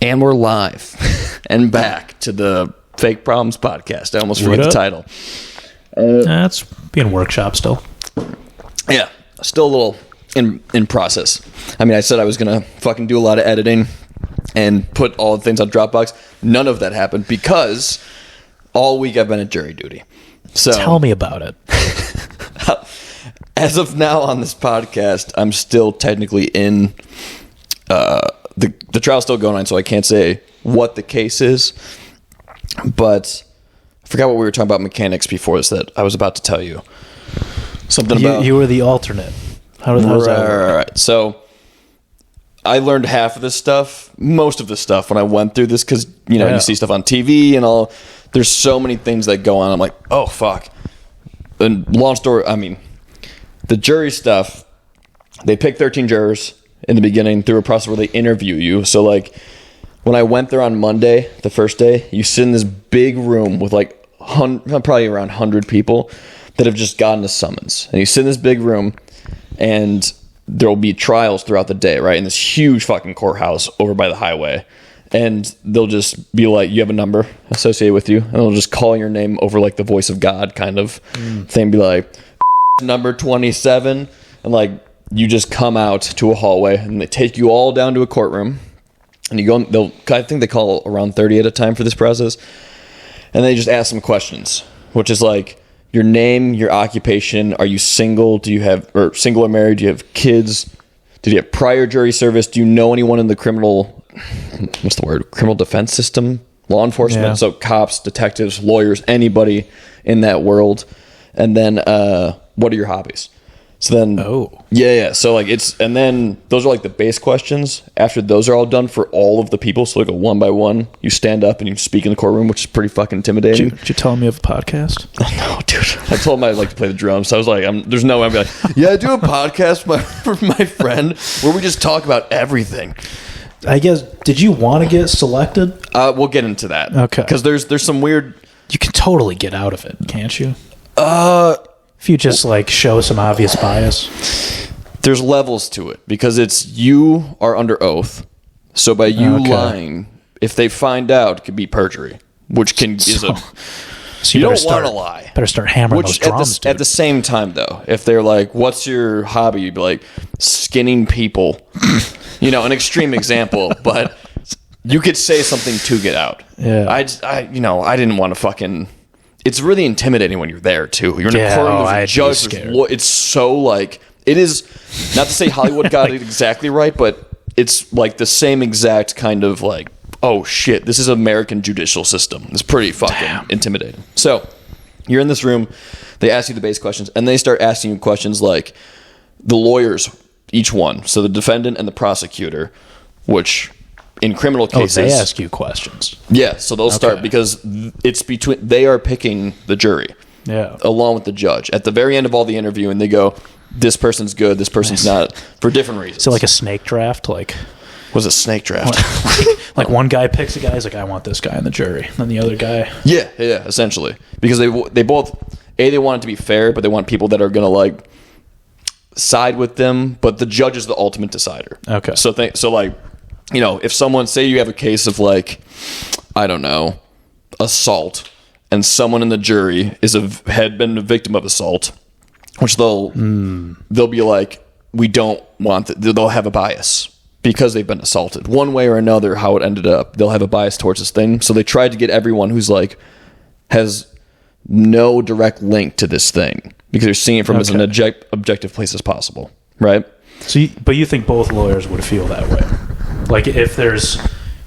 And we're live and back to the Fake Problems podcast. I almost forget the title. That's being workshop still. Yeah, still a little in process. I mean, I said I was going to fucking do a lot of editing and put all the things on Dropbox. None of that happened because all week I've been at jury duty. So tell me about it. As of now on this podcast, I'm still technically in... The trial's still going on, so I can't say what the case is. But I forgot what we were talking about mechanics before this that I was about to tell you. Something about... You were the alternate. How does that work? Right. So I learned half of this stuff, most of this stuff when I went through this because, you see stuff on TV and all. There's so many things that go on. I'm like, oh, fuck. And long story, I mean, the jury stuff, they pick 13 jurors in the beginning through a process where they interview you. So, like, when I went there on Monday, the first day, you sit in this big room with, like, probably around 100 people that have just gotten a summons. And you sit in this big room, and there will be trials throughout the day, right, in this huge fucking courthouse over by the highway. And they'll just be like, you have a number associated with you, and they'll just call your name over, like, the voice of God kind of thing. Be like, number 27, and, like, you just come out to a hallway and they take you all down to a courtroom and you go, I think they call around 30 at a time for this process. And they just ask some questions, which is like your name, your occupation. Are you single? Single or married? Do you have kids? Did you have prior jury service? Do you know anyone in the criminal defense system? Law enforcement. Yeah. So cops, detectives, lawyers, anybody in that world. And then, what are your hobbies? So then, yeah. So like and then those are like the base questions. After those are all done for all of the people, so like a one by one, you stand up and you speak in the courtroom, which is pretty fucking intimidating. Did you tell him you have a podcast? No, dude. I told him I'd like to play the drums. So I was like, there's no way I'm like, yeah, I do a podcast with my friend where we just talk about everything. I guess, did you want to get selected? We'll get into that. Okay. Because there's some weird... You can totally get out of it, can't you? If you just like show some obvious bias. There's levels to it because you are under oath. So by you lying, if they find out, it could be perjury, which you don't want to lie. Better start hammering those drums, at the same time, though, if they're like, "What's your hobby?" You'd be like, "Skinning people." An extreme example, but you could say something to get out. Yeah. I didn't want to fucking. It's really intimidating when you're there too. You're in a courtroom, there's a judge. It's so like it is. Not to say Hollywood got it exactly right, but it's like the same exact kind of like, oh shit, this is American judicial system. It's pretty fucking intimidating. So you're in this room. They ask you the base questions, and they start asking you questions like the lawyers, each one. So the defendant and the prosecutor, which. In criminal cases... they ask you questions. Yeah, so they'll start because it's they are picking the jury. Yeah. Along with the judge. At the very end of all the interview, and they go, this person's good, this person's not, for different reasons. So like a snake draft? Was a snake draft? Like one guy picks a guy, he's like, I want this guy in the jury. And then the other guy... Yeah, essentially. Because they both... they want it to be fair, but they want people that are going to like side with them, but the judge is the ultimate decider. Okay. So if someone, say you have a case of like, I don't know, assault, and someone in the jury had been a victim of assault, which they'll be like, we don't want that. They'll have a bias because they've been assaulted one way or another. How it ended up, they'll have a bias towards this thing. So they tried to get everyone who's like has no direct link to this thing because they're seeing it from as an objective place as possible, right? So, but you think both lawyers would feel that way? Like if there's,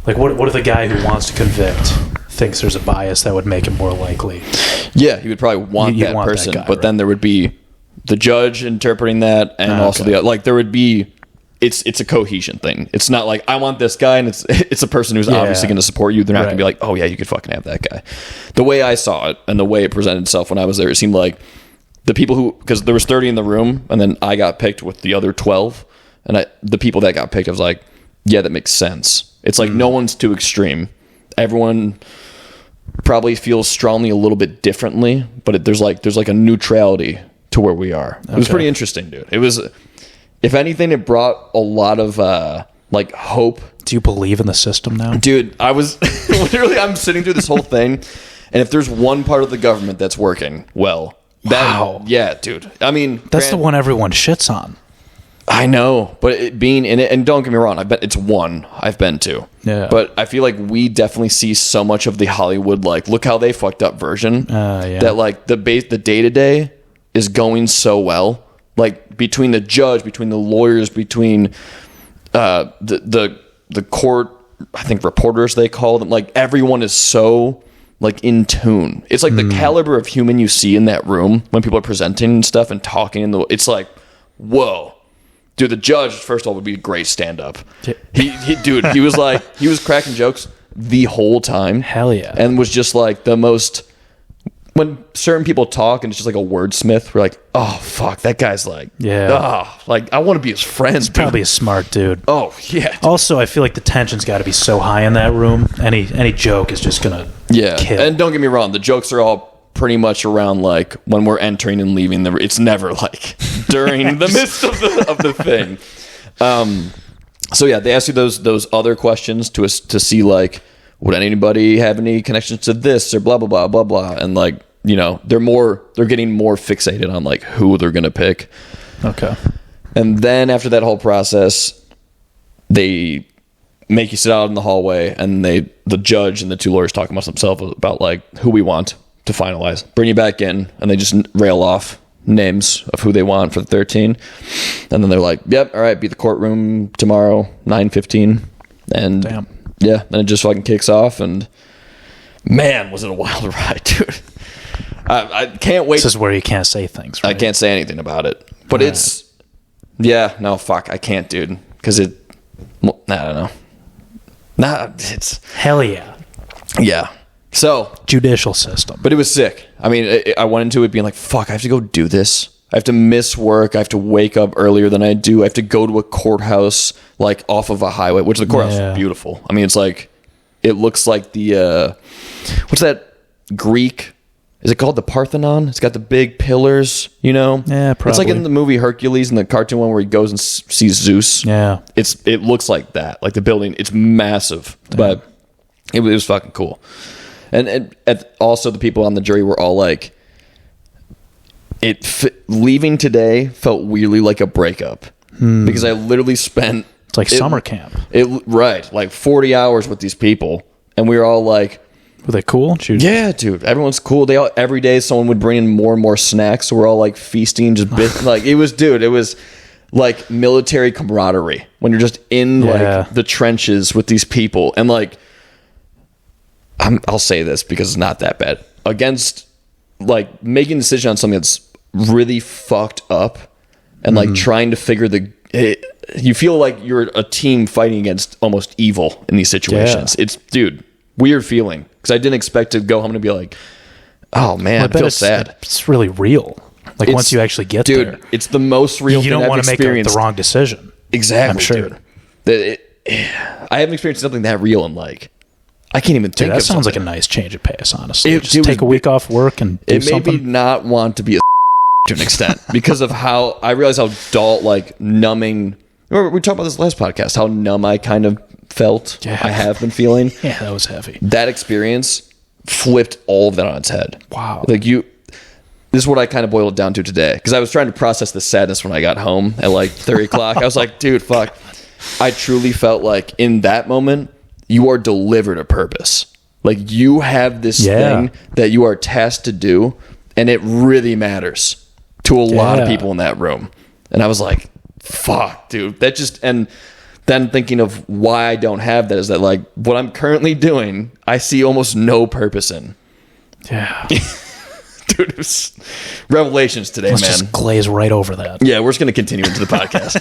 like what if the guy who wants to convict thinks there's a bias that would make him more likely? Yeah, he would probably want that person, that guy, but then there would be the judge interpreting that, and also there would be, it's a cohesion thing. It's not like I want this guy, and it's a person who's obviously going to support you. They're not going to be like, oh yeah, you could fucking have that guy. The way I saw it and the way it presented itself when I was there, it seemed like the people because there was 30 in the room, and then I got picked with the other 12, and the people that got picked, I was like, yeah, that makes sense. It's like no one's too extreme. Everyone probably feels strongly a little bit differently, but there's like a neutrality to where we are. It was pretty interesting, dude. It was, if anything, it brought a lot of like hope. Do you believe in the system now? Dude, I was literally, I'm sitting through this whole thing, and if there's one part of the government that's working well, wow. Yeah, dude. I mean, that's the one everyone shits on. I know, but being in it, and don't get me wrong, I bet it's one I've been to. Yeah. But I feel like we definitely see so much of the Hollywood, like, look how they fucked up version. Yeah. That, like, the day-to-day is going so well. Like, between the judge, between the lawyers, between the court, I think reporters they call them, like, everyone is so, like, in tune. It's like the caliber of human you see in that room when people are presenting and stuff and talking. It's like, whoa. Dude, the judge, first of all, would be a great stand-up. Dude, he was cracking jokes the whole time. Hell yeah. And was just like the most, when certain people talk and it's just like a wordsmith, we're like, oh, fuck, that guy's like, like, I want to be his friend. He's probably a smart dude. Oh, yeah. Dude. Also, I feel like the tension's got to be so high in that room. Any joke is just going to kill. And don't get me wrong, the jokes are all pretty much around like when we're entering and leaving it's never like during the midst of the thing. So yeah, they ask you those other questions to see like, would anybody have any connections to this or blah blah blah blah blah, and like, you know, they're getting more fixated on like who they're gonna pick. Okay. And then after that whole process, they make you sit out in the hallway, and the judge and the two lawyers talk amongst themselves about like who we want to finalize, bring you back in, and they just rail off names of who they want for the 13, and then they're like, yep, all right, be at the courtroom tomorrow 9:15, and damn. Yeah, then it just fucking kicks off, and man, was it a wild ride, dude. I can't wait. This is where you can't say things, right? I can't say anything about it, but all it's right. I can't, dude, because I don't know. It's hell yeah. So judicial system, but it was sick. I mean, I went into it being like, fuck, I have to go do this. I have to miss work. I have to wake up earlier than I do. I have to go to a courthouse like off of a highway, which the courthouse is beautiful. I mean, it's like, it looks like the what's that Greek? Is it called the Parthenon? It's got the big pillars, you know? Yeah, probably. It's like in the movie Hercules, and the cartoon one where he goes and sees Zeus. Yeah, it looks like that. Like the building, it's massive, but it was fucking cool. And also the people on the jury were all like, leaving today felt weirdly like a breakup because I literally spent, it's like summer camp. Like 40 hours with these people, and we were all like, were they cool? Yeah, dude, everyone's cool. Every day someone would bring in more and more snacks, so we're all like feasting, like it was like military camaraderie when you're just in like the trenches with these people, and like, I'll say this because it's not that bad. Against like making a decision on something that's really fucked up, and like trying to figure you feel like you're a team fighting against almost evil in these situations. It's, dude, weird feeling, because I didn't expect to go home and be like, oh man, I feel sad. It's really real. Like once you actually get there, it's the most real thing I've experienced. You don't want to make the wrong decision. Exactly, I'm sure. Dude. I haven't experienced something that real in like, I can't even think of it. That sounds like a nice change of pace, honestly. Just take a week off work and do something. It made me not want to be a to an extent because of how I realized how dull, like numbing. We talked about this last podcast, how numb I kind of felt. I have been feeling. Yeah, that was heavy. That experience flipped all of that on its head. Wow. Like this is what I kind of boiled it down to today, because I was trying to process the sadness when I got home at like 30 o'clock. I was like, dude, fuck. I truly felt like in that moment, you are delivered a purpose. Like you have this thing that you are tasked to do, and it really matters to a lot of people in that room. And I was like, fuck, dude. That just, and then thinking of why I don't have that is that like what I'm currently doing, I see almost no purpose in. Yeah. Dude, it was revelations today, Let's man. Just glaze right over that. Yeah, we're just going to continue into the podcast.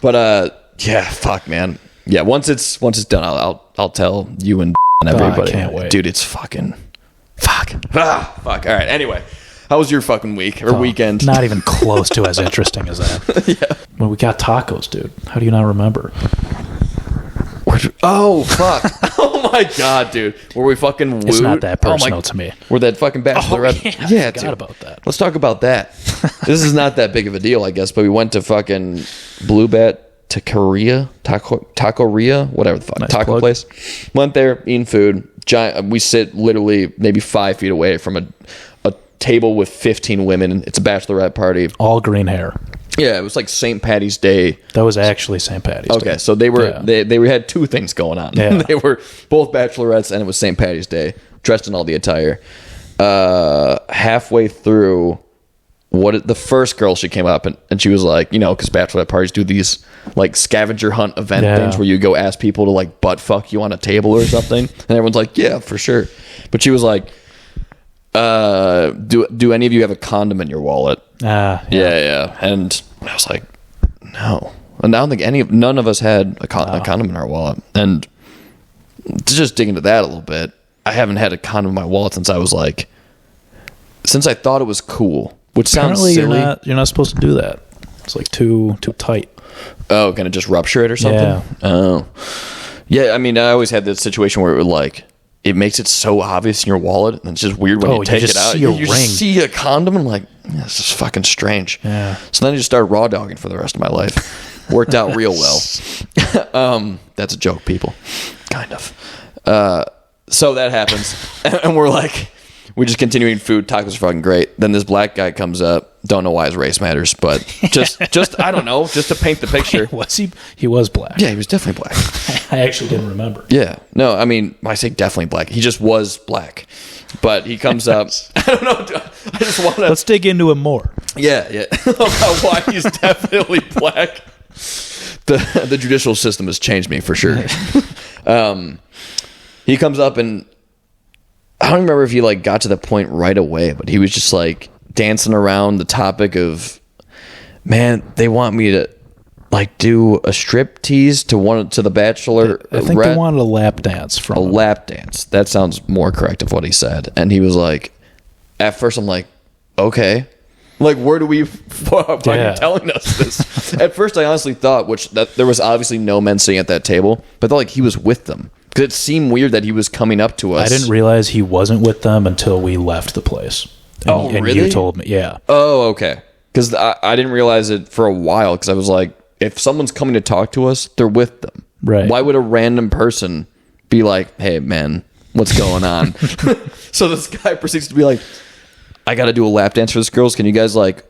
But yeah, fuck, man. Yeah, once it's done, I'll tell you and everybody. I can't wait. Dude, it's fucking fuck. Fuck. All right. Anyway, how was your fucking week or weekend? Not even close to as interesting as that. Yeah. When we got tacos, dude. How do you not remember? Oh fuck! Oh my god, dude. Were we fucking wooed? It's not that personal to me. We're that fucking Bachelorette. Yeah, I forgot about that. Let's talk about that. This is not that big of a deal, I guess. But we went to fucking Blue Bet Taqueria, whatever the fuck, nice taco plug. place. Went there, eating food. Giant. We sit literally maybe 5 feet away from a table with 15 women. It's a bachelorette party. All green hair. Yeah, it was like St. Patty's Day. That was actually St. Patty's Day. Okay, so they had two things going on. Yeah. They were both bachelorettes, and it was St. Patty's Day, dressed in all the attire. Halfway through, the first girl, she came up and she was like, because bachelorette parties do these like scavenger hunt event things where you go ask people to like butt fuck you on a table or something, and everyone's like, yeah, for sure. But she was like, do any of you have a condom in your wallet? Yeah. And I was like, no. And I don't think none of us had a condom in our wallet. And to just dig into that a little bit, I haven't had a condom in my wallet since I thought it was cool, which sounds silly. You're not supposed to do that. It's like too tight. Oh, can it just rupture it or something? Yeah. Oh. Yeah, I mean, I always had this situation where it would like, it makes it so obvious in your wallet, and it's just weird when you take it out. You just see a condom, and like, this is fucking strange. Yeah. So then I just started raw dogging for the rest of my life. Worked out real well. That's a joke, people. Kind of. So that happens, and we just continue eating food. Tacos are fucking great. Then this black guy comes up. Don't know why his race matters, but just I don't know, just to paint the picture. Was he? He was black. Yeah, he was definitely black. I actually didn't remember. Yeah. No, I mean, I say definitely black. He just was black. But he comes up. I don't know. I just want to. Let's dig into him more. Yeah. About why he's definitely black. The judicial system has changed me for sure. He comes up and I don't remember if he like got to the point right away, but he was just like dancing around the topic of, man, they want me to like do a strip tease to the bachelor. I think they wanted a lap dance from him. Lap dance. That sounds more correct of what he said. And he was like, at first I'm like, okay. Like, why are you telling us this? At first I honestly thought, that there was obviously no men sitting at that table, but I thought like he was with them. Because it seemed weird that he was coming up to us. I didn't realize he wasn't with them until we left the place. And really? you told me, yeah. Oh, okay. Because I didn't realize it for a while, because I was like, if someone's coming to talk to us, they're with them. Right. Why would a random person be like, hey, man, what's going on? So this guy proceeds to be like, I got to do a lap dance for this girls. Can you guys like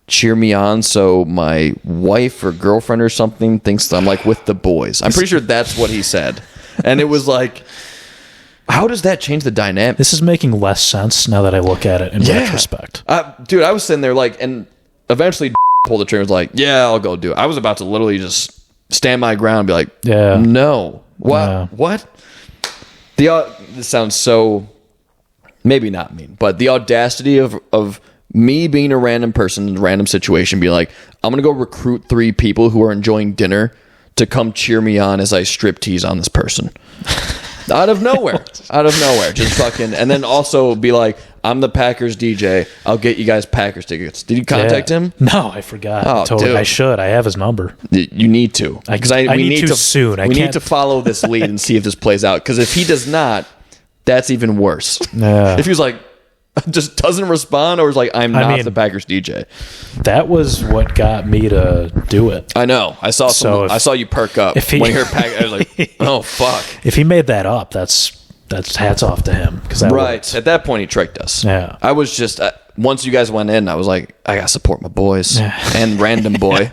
cheer me on so my wife or girlfriend or something thinks that I'm like with the boys? I'm pretty sure that's what he said. And it was like, how does that change the dynamic? This is making less sense now that I look at it in retrospect. Dude, I was sitting there like, and eventually pulled the trigger and was like, yeah, I'll go do it. I was about to literally just stand my ground and be like, yeah, no. What? Yeah. What? This sounds so, maybe not mean, but the audacity of me being a random person in a random situation, be like, I'm going to go recruit 3 people who are enjoying dinner to come cheer me on as I strip tease on this person. Out of nowhere. Just fucking, and then also be like, I'm the Packers DJ. I'll get you guys Packers tickets. Did you contact him? No, I forgot. Oh, totally. dude. I should. I have his number. You need to. Because I need to soon. We need to follow this lead and see if this plays out. Because if he does not, that's even worse. Yeah. If he was like, just doesn't respond, or is like, I'm not the Packers DJ. That was what got me to do it. I know. I saw you perk up when you heard Packers. I was like, oh fuck. If he made that up, that's hats off to him. Right. Worked. At that point, he tricked us. Yeah. I was just once you guys went in, I was like, I gotta support my boys and random boy.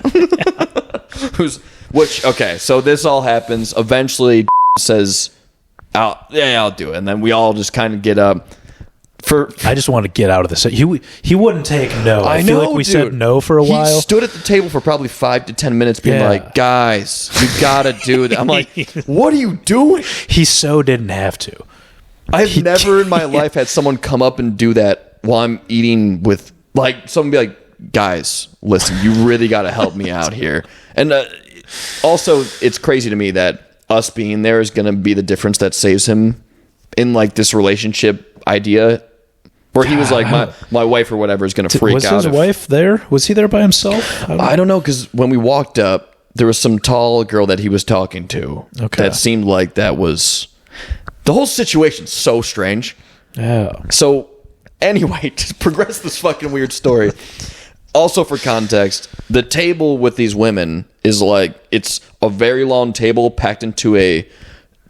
Okay. So this all happens. Eventually, says, I'll do it, and then we all just kind of get up. I just want to get out of this. He wouldn't take no. I feel like we said no for a while. He stood at the table for probably 5 to 10 minutes being like, guys, you gotta do that. I'm like, what are you doing? He so didn't have to. I've never in my life had someone come up and do that while I'm eating with, like, someone be like, guys, listen, you really gotta help me out here. And also, it's crazy to me that us being there is gonna be the difference that saves him in like this relationship idea. Where he was like, my wife or whatever is going to freak out. Was his wife there? Was he there by himself? I don't know, because when we walked up, there was some tall girl that he was talking to. Okay. That seemed like that was... The whole situation's so strange. Yeah. So, anyway, to progress this fucking weird story. Also, for context, the table with these women is like it's a very long table packed into a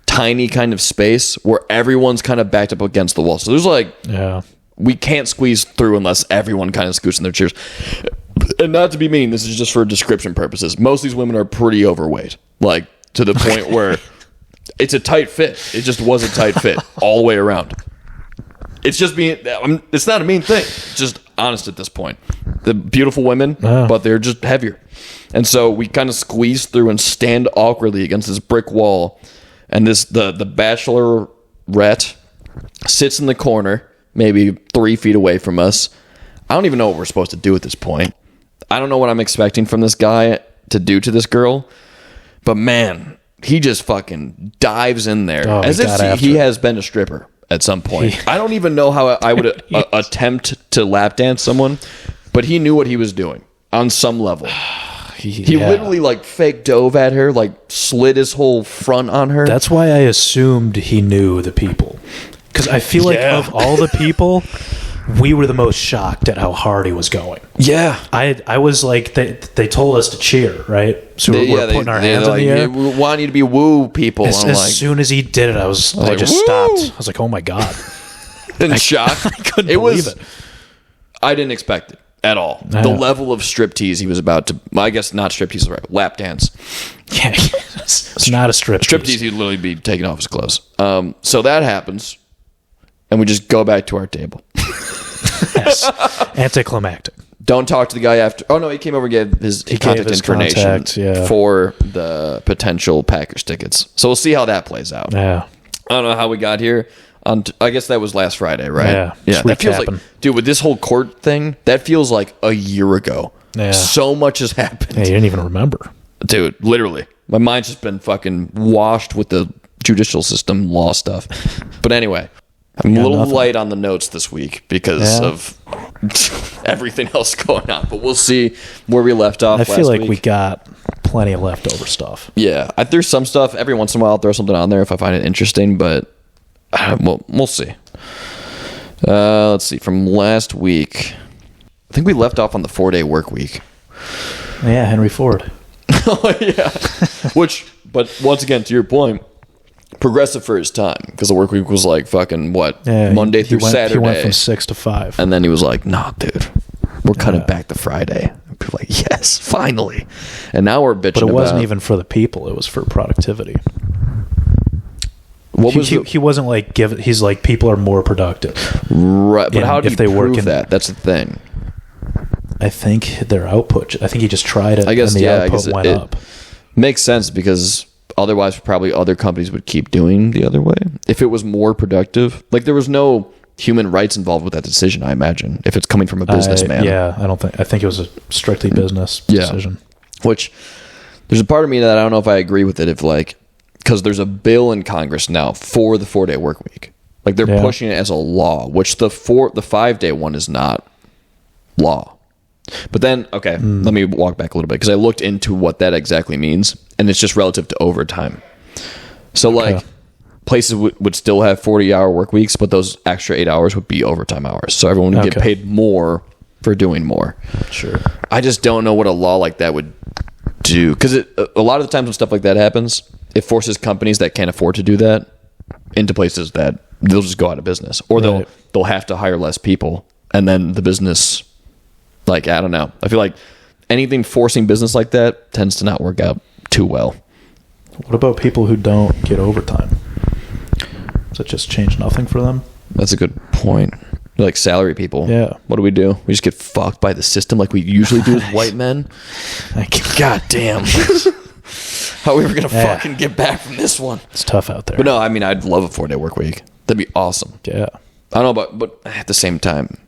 tiny kind of space where everyone's kind of backed up against the wall. So there's like, we can't squeeze through unless everyone kind of scoots in their chairs. And not to be mean, this is just for description purposes. Most of these women are pretty overweight, like to the point where it's a tight fit. It just was a tight fit all the way around. It's just it's not a mean thing. It's just honest at this point. The beautiful women, but they're just heavier. And so we kind of squeeze through and stand awkwardly against this brick wall. And the Bachelorette sits in the corner, maybe 3 feet away from us. I don't even know what we're supposed to do at this point. I don't know what I'm expecting from this guy to do to this girl. But man, he just fucking dives in there as if he has been a stripper at some point. I don't even know how I would attempt to lap dance someone, but he knew what he was doing on some level. He literally like fake dove at her, like slid his whole front on her. That's why I assumed he knew the people. Because I feel like of all the people, we were the most shocked at how hard he was going. Yeah. I was like, they told us to cheer, right? So we're putting our hands in the air. We want you to be woo people. As soon as he did it, I just stopped. I was like, oh my God. In shock. I couldn't believe it. I didn't expect it. At all. The level of striptease he was about to... I guess not striptease, right? Lap dance. Yeah, it's not a striptease. Striptease, he'd literally be taking off his clothes. So that happens, and we just go back to our table. Yes. Anticlimactic. Don't talk to the guy after... Oh, no, he came over and gave his contact information for the potential Packers tickets. So we'll see how that plays out. Yeah. I don't know how we got here. I guess that was last Friday, right? Yeah. That feels like, dude, with this whole court thing, that feels like a year ago. Yeah. So much has happened. Yeah, you didn't even remember. Dude, literally. My mind's just been fucking washed with the judicial system law stuff. But anyway, I'm a little light on the notes this week because of everything else going on. But we'll see where we left off last week. I feel like we got plenty of leftover stuff. Yeah. I threw some stuff. Every once in a while, I'll throw something on there if I find it interesting, but... well, we'll see. Let's see. From last week, I think we left off on the 4-day work week. Yeah, Henry Ford. Oh, yeah. But once again, to your point, progressive for his time, because the work week was like fucking what? Yeah, Monday through Saturday. He went from 6 to 5. And then he was like, nah, dude, we're cutting back to Friday. People were like, yes, finally. And now we're bitching about... But it wasn't even for the people. It was for productivity. He wasn't like he's like people are more productive, right? But how do you prove that? That's the thing. I think their output. I think he just tried it. I guess and the output went up. Makes sense because otherwise, probably other companies would keep doing the other way if it was more productive. Like there was no human rights involved with that decision. I imagine if it's coming from a businessman. I think it was a strictly business decision. Which there's a part of me that I don't know if I agree with it. If like. Because there's a bill in Congress now for the 4-day work week. Like they're pushing it as a law, which the 5-day one is not law. But then, let me walk back a little bit because I looked into what that exactly means, and it's just relative to overtime. So like places would still have 40-hour work weeks, but those extra 8 hours would be overtime hours. So everyone would get paid more for doing more. Sure. I just don't know what a law like that would do because a lot of the times when stuff like that happens, it forces companies that can't afford to do that into places that they'll just go out of business, or they'll have to hire less people, and then the business, like I don't know. I feel like anything forcing business like that tends to not work out too well. What about people who don't get overtime? Does it just change nothing for them? That's a good point. Like salary people. Yeah. What do? We just get fucked by the system like we usually do with white men. God damn. How are we ever going to fucking get back from this one? It's tough out there. But no, I mean, I'd love a 4-day work week. That'd be awesome. Yeah. I don't know, but at the same time,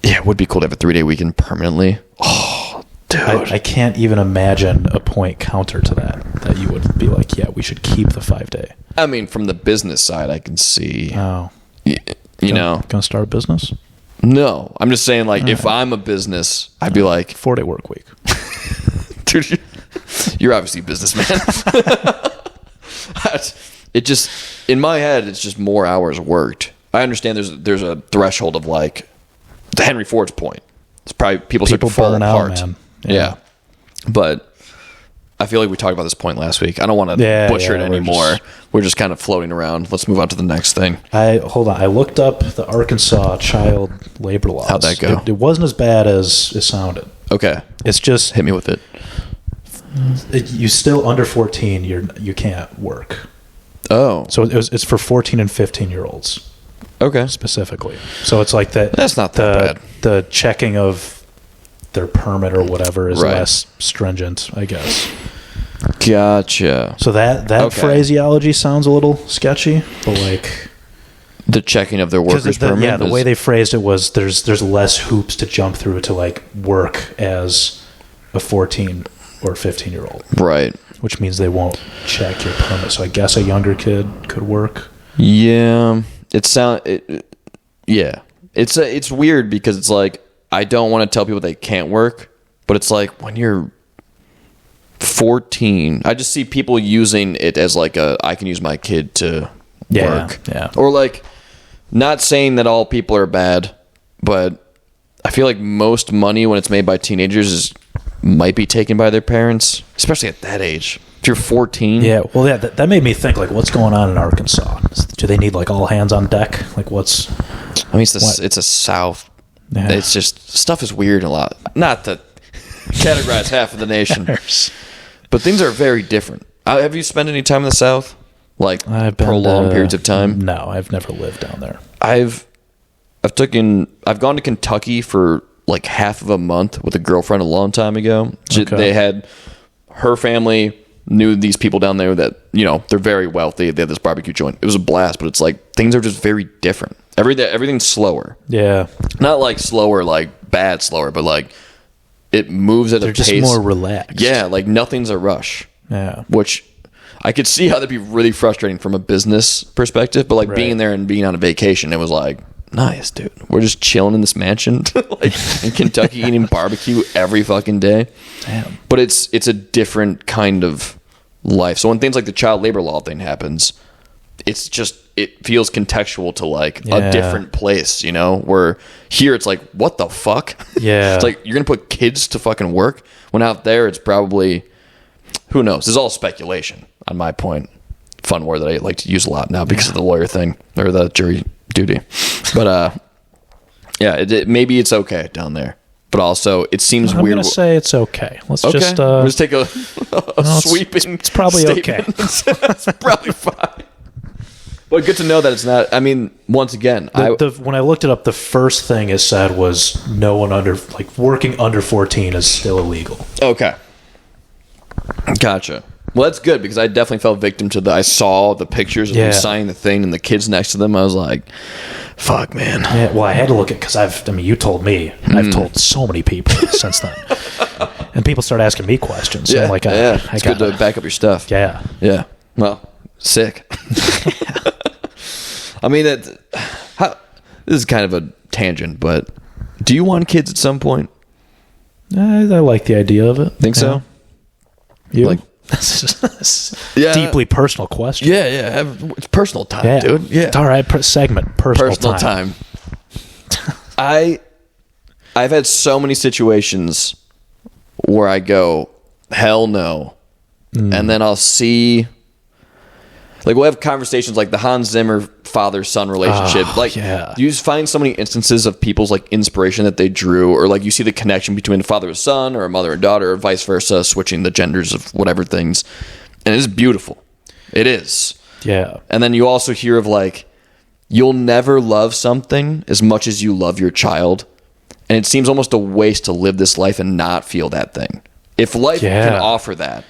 yeah, it would be cool to have a 3-day weekend permanently. Oh, dude. I can't even imagine a point counter to that you would be like, yeah, we should keep the 5-day. I mean, from the business side, I can see. Oh. You know. Going to start a business? No. I'm just saying, like, if I'm a business, I'd be like. 4-day work week. Dude, you're obviously a businessman. It just, in my head, it's just more hours worked. I understand there's a threshold of like, the Henry Ford's point. It's probably people start to fall apart. Man. Yeah. But I feel like we talked about this point last week. I don't want to butcher it anymore. We're just kind of floating around. Let's move on to the next thing. Hold on. I looked up the Arkansas child labor laws. How'd that go? It wasn't as bad as it sounded. Okay. It's just... Hit me with it. You still under 14, you can't work. Oh. So it's for 14 and 15-year-olds. Okay. Specifically. So it's like that. That's not that bad. The checking of their permit or whatever is less stringent, I guess. Gotcha. So that phraseology sounds a little sketchy, but like the checking of their workers' permit. Yeah, the way they phrased it was there's less hoops to jump through to like work as a 14 or 15-year-old. Right. Which means they won't check your permit. So I guess a younger kid could work. Yeah. It's weird because it's like I don't want to tell people they can't work, but it's like when you're 14, I just see people using it as like I can use my kid to work. Yeah. Or like not saying that all people are bad, but I feel like most money when it's made by teenagers might be taken by their parents, especially at that age. If you're 14. Yeah, well, yeah, that made me think, like, what's going on in Arkansas? Do they need, like, all hands on deck? Like, what's... I mean, it's a South. Yeah. It's just... Stuff is weird a lot. Not to categorize half of the nation. But things are very different. Have you spent any time in the South? Like, prolonged periods of time? No, I've never lived down there. I've gone to Kentucky for, like, half of a month with a girlfriend a long time ago. Okay. They had... Her family... knew these people down there that, you know, they're very wealthy. They have this barbecue joint. It was a blast, but it's like things are just very different. Everything's slower. Yeah. Not like slower, like bad slower, but like it moves at a pace. They're just more relaxed. Yeah, like nothing's a rush. Yeah. Which I could see how that'd be really frustrating from a business perspective, but like being there and being on a vacation, it was like, nice, dude. We're just chilling in this mansion like in Kentucky eating barbecue every fucking day. Damn. But it's a different kind of life. So when things like the child labor law thing happens, it feels contextual to like a different place, you know, where here it's like, what the fuck? Yeah. It's like, you're going to put kids to fucking work when out there it's probably, who knows? This is all speculation on my point. Fun word that I like to use a lot now because of the lawyer thing or the jury duty. But maybe it's okay down there. But also, it seems weird. I'm going to say it's okay. Let's just take a sweeping. It's probably statement. Okay. It's probably fine. But good to know that it's not. I mean, once again, when I looked it up, the first thing it said was no one working under 14 is still illegal. Okay, gotcha. Well, that's good because I definitely fell victim to I saw the pictures of them signing the thing and the kids next to them. I was like, fuck, man. Yeah, well, I had to look at because you told me. I've told so many people since then. And people start asking me questions. So I'm like, it's good to back up your stuff. Yeah. Yeah. Well, sick. I mean, this is kind of a tangent, but do you want kids at some point? I like the idea of it. Think so? You? Like, deeply personal question. Yeah. It's personal time, dude. Yeah. It's all right. Segment. Personal time. I've had so many situations where I go, hell no. And then I'll see, like, we'll have conversations like the Hans Zimmer father-son relationship. You just find so many instances of people's, like, inspiration that they drew, or, like, you see the connection between a father and son, or a mother and daughter, or vice versa, switching the genders of whatever things. And it's beautiful. It is. Yeah. And then you also hear of, like, you'll never love something as much as you love your child. And it seems almost a waste to live this life and not feel that thing. If life can offer that,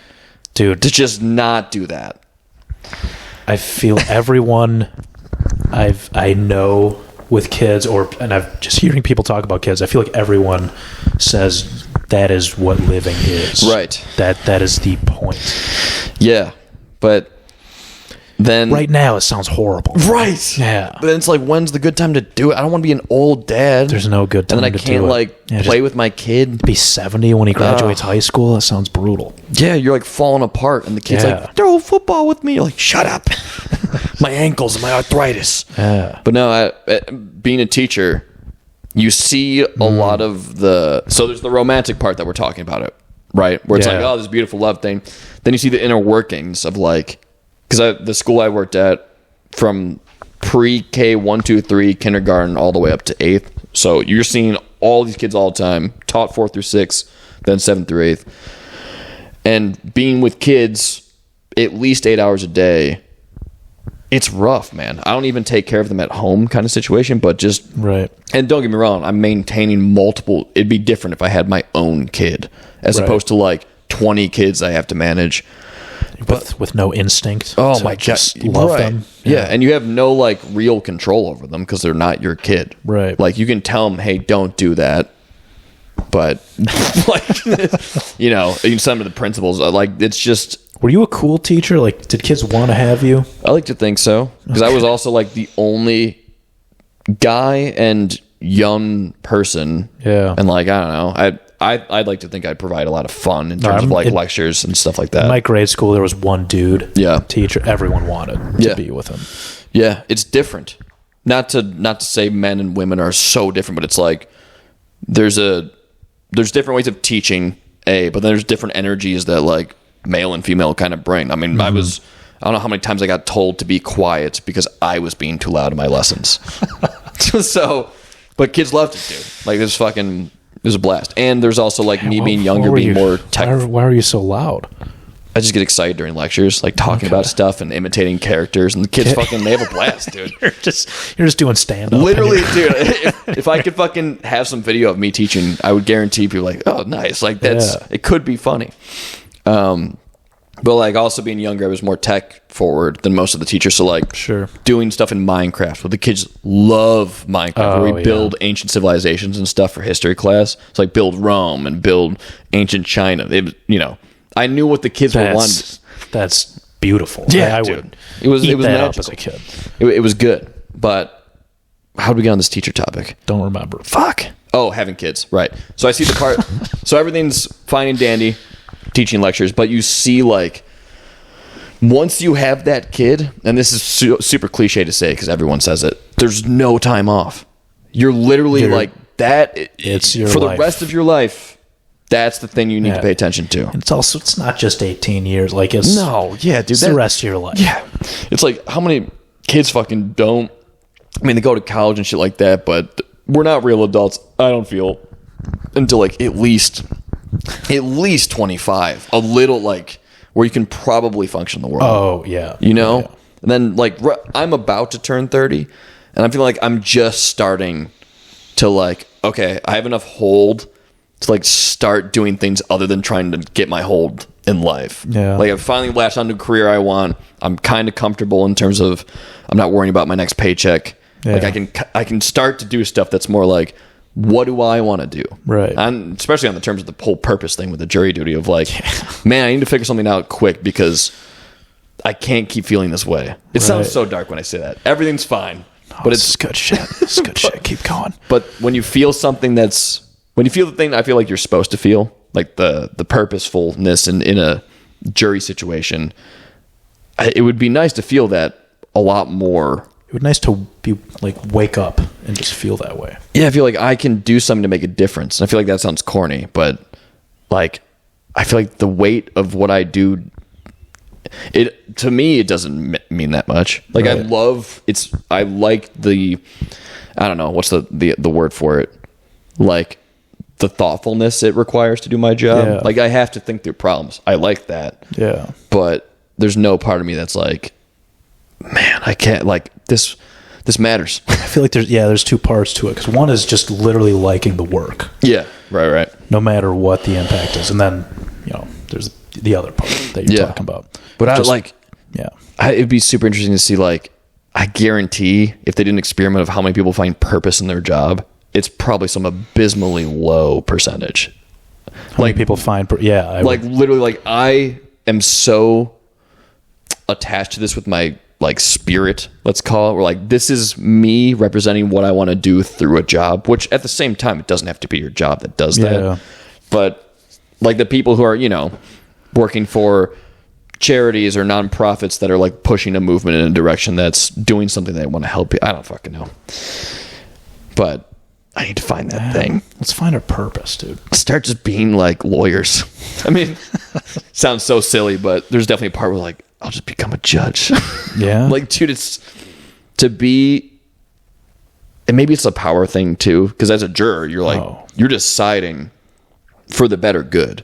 dude, to just not do that. I feel everyone I know with kids, and I've just hearing people talk about kids, I feel like everyone says that is what living is. Right. That is the point. Yeah. But then right now it sounds horrible. Right. Yeah. But then it's like, when's the good time to do it? I don't want to be an old dad. There's no good time to do it. And then I can't play with my kid. Be 70 when he graduates high school. That sounds brutal. Yeah, you're like falling apart and the kid's like, throw football with me. You're like, shut up. My ankles and my arthritis. Yeah. But no, being a teacher, you see a lot of so there's the romantic part that we're talking about it. right? Where it's like, oh, this beautiful love thing. Then you see the inner workings of like, because the school I worked at from pre-K 1, 2, 3, kindergarten all the way up to 8th. So you're seeing all these kids all the time, taught 4 through 6, then 7 through 8th. And being with kids at least 8 hours a day, it's rough, man. I don't even take care of them at home kind of situation, but just... Right. And don't get me wrong, I'm maintaining multiple... It'd be different if I had my own kid, as opposed to like 20 kids I have to manage. With no instinct. Oh my God. Love them. Yeah, and you have no like real control over them because they're not your kid. Right. Like you can tell them, hey, don't do that. But like, you know, some of the principles, like it's just... Were you a cool teacher? Like, did kids want to have you? I like to think so. Because I was also like the only guy and young person. Yeah. And like, I don't know. I'd like to think I'd provide a lot of fun in terms of like lectures and stuff like that. In my grade school, there was one dude. Yeah. Teacher. Everyone wanted to be with him. Yeah. It's different. Not to say men and women are so different, but it's like there's different ways of teaching, but then there's different energies that like male and female kind of bring. I mean, I don't know how many times I got told to be quiet because I was being too loud in my lessons. So, but kids loved it, dude. Like it was a blast. And there's also like me being younger, being more tech. Why are you so loud? I just get excited during lectures, like talking about stuff and imitating characters, and the kids they have a blast, dude. You're just doing stand up. Literally, dude. If I could fucking have some video of me teaching, I would guarantee people like, oh, nice. Like it could be funny. But like also being younger, I was more tech forward than most of the teachers. So like doing stuff in Minecraft, where the kids love Minecraft, where we build ancient civilizations and stuff for history class. It's like build Rome and build ancient China. I knew what the kids were wanting. That's beautiful. Yeah, I dude. It was that magical. up as a kid. It was good. But how did we get on this teacher topic? Don't remember. Fuck. Oh, having kids. Right. So I see the part. So everything's fine and dandy, teaching lectures, but you see like once you have that kid, and this is super cliche to say because everyone says it, there's no time off. You're literally like that. It's your for life. the rest of your life. That's the thing you need to pay attention to. And it's not just 18 years. Like it's dude. It's the rest of your life. Yeah. It's like how many kids fucking don't. I mean, they go to college and shit like that, but we're not real adults. I don't feel until like at least 25. A little like where you can probably function in the world. Oh yeah. You know. Yeah. And then like I'm about to turn 30, and I feel like I'm just starting to like okay, I have enough hold to like start doing things other than trying to get my hold in life. Yeah. Like I've finally latched onto a career I want. I'm kind of comfortable in terms of I'm not worrying about my next paycheck. Yeah. Like I can start to do stuff that's more like, what do I want to do? Right. And especially on the terms of the whole purpose thing with the jury duty of like, man, I need to figure something out quick because I can't keep feeling this way. It sounds so dark when I say that. Everything's fine. But it's good shit. It's good shit. Keep going. But when you feel something when you feel the thing I feel like you're supposed to feel, like the purposefulness in a jury situation, it would be nice to feel that a lot more. It would be nice to be like wake up and just feel that way. Yeah, I feel like I can do something to make a difference. And I feel like that sounds corny, but like I feel like the weight of what I do, it to me it doesn't mean that much. Like right. I like the I don't know what's the word for it, like the thoughtfulness it requires to do my job. Yeah. Like I have to think through problems. I like that. Yeah. But there's no part of me that's like, man, I can't like this matters. I feel like there's two parts to it, because one is just literally liking the work. Yeah, right. No matter what the impact is, and then there's the other part that you're talking about. But it'd be super interesting to see. Like, I guarantee if they did an experiment of how many people find purpose in their job, it's probably some abysmally low percentage. How many people find? Literally, like I am so attached to this with my like spirit, let's call it, where like this is me representing what I want to do through a job, which at the same time it doesn't have to be your job that does that. But like the people who are working for charities or nonprofits that are like pushing a movement in a direction that's doing something they want to help you, I don't fucking know. But I need to find that thing. Let's find our purpose, dude. Start just being like lawyers. I mean, sounds so silly, but there's definitely a part where like, I'll just become a judge. Yeah. Like, dude, it's to be, and maybe it's a power thing too, because as a juror, you're like, you're deciding for the better good.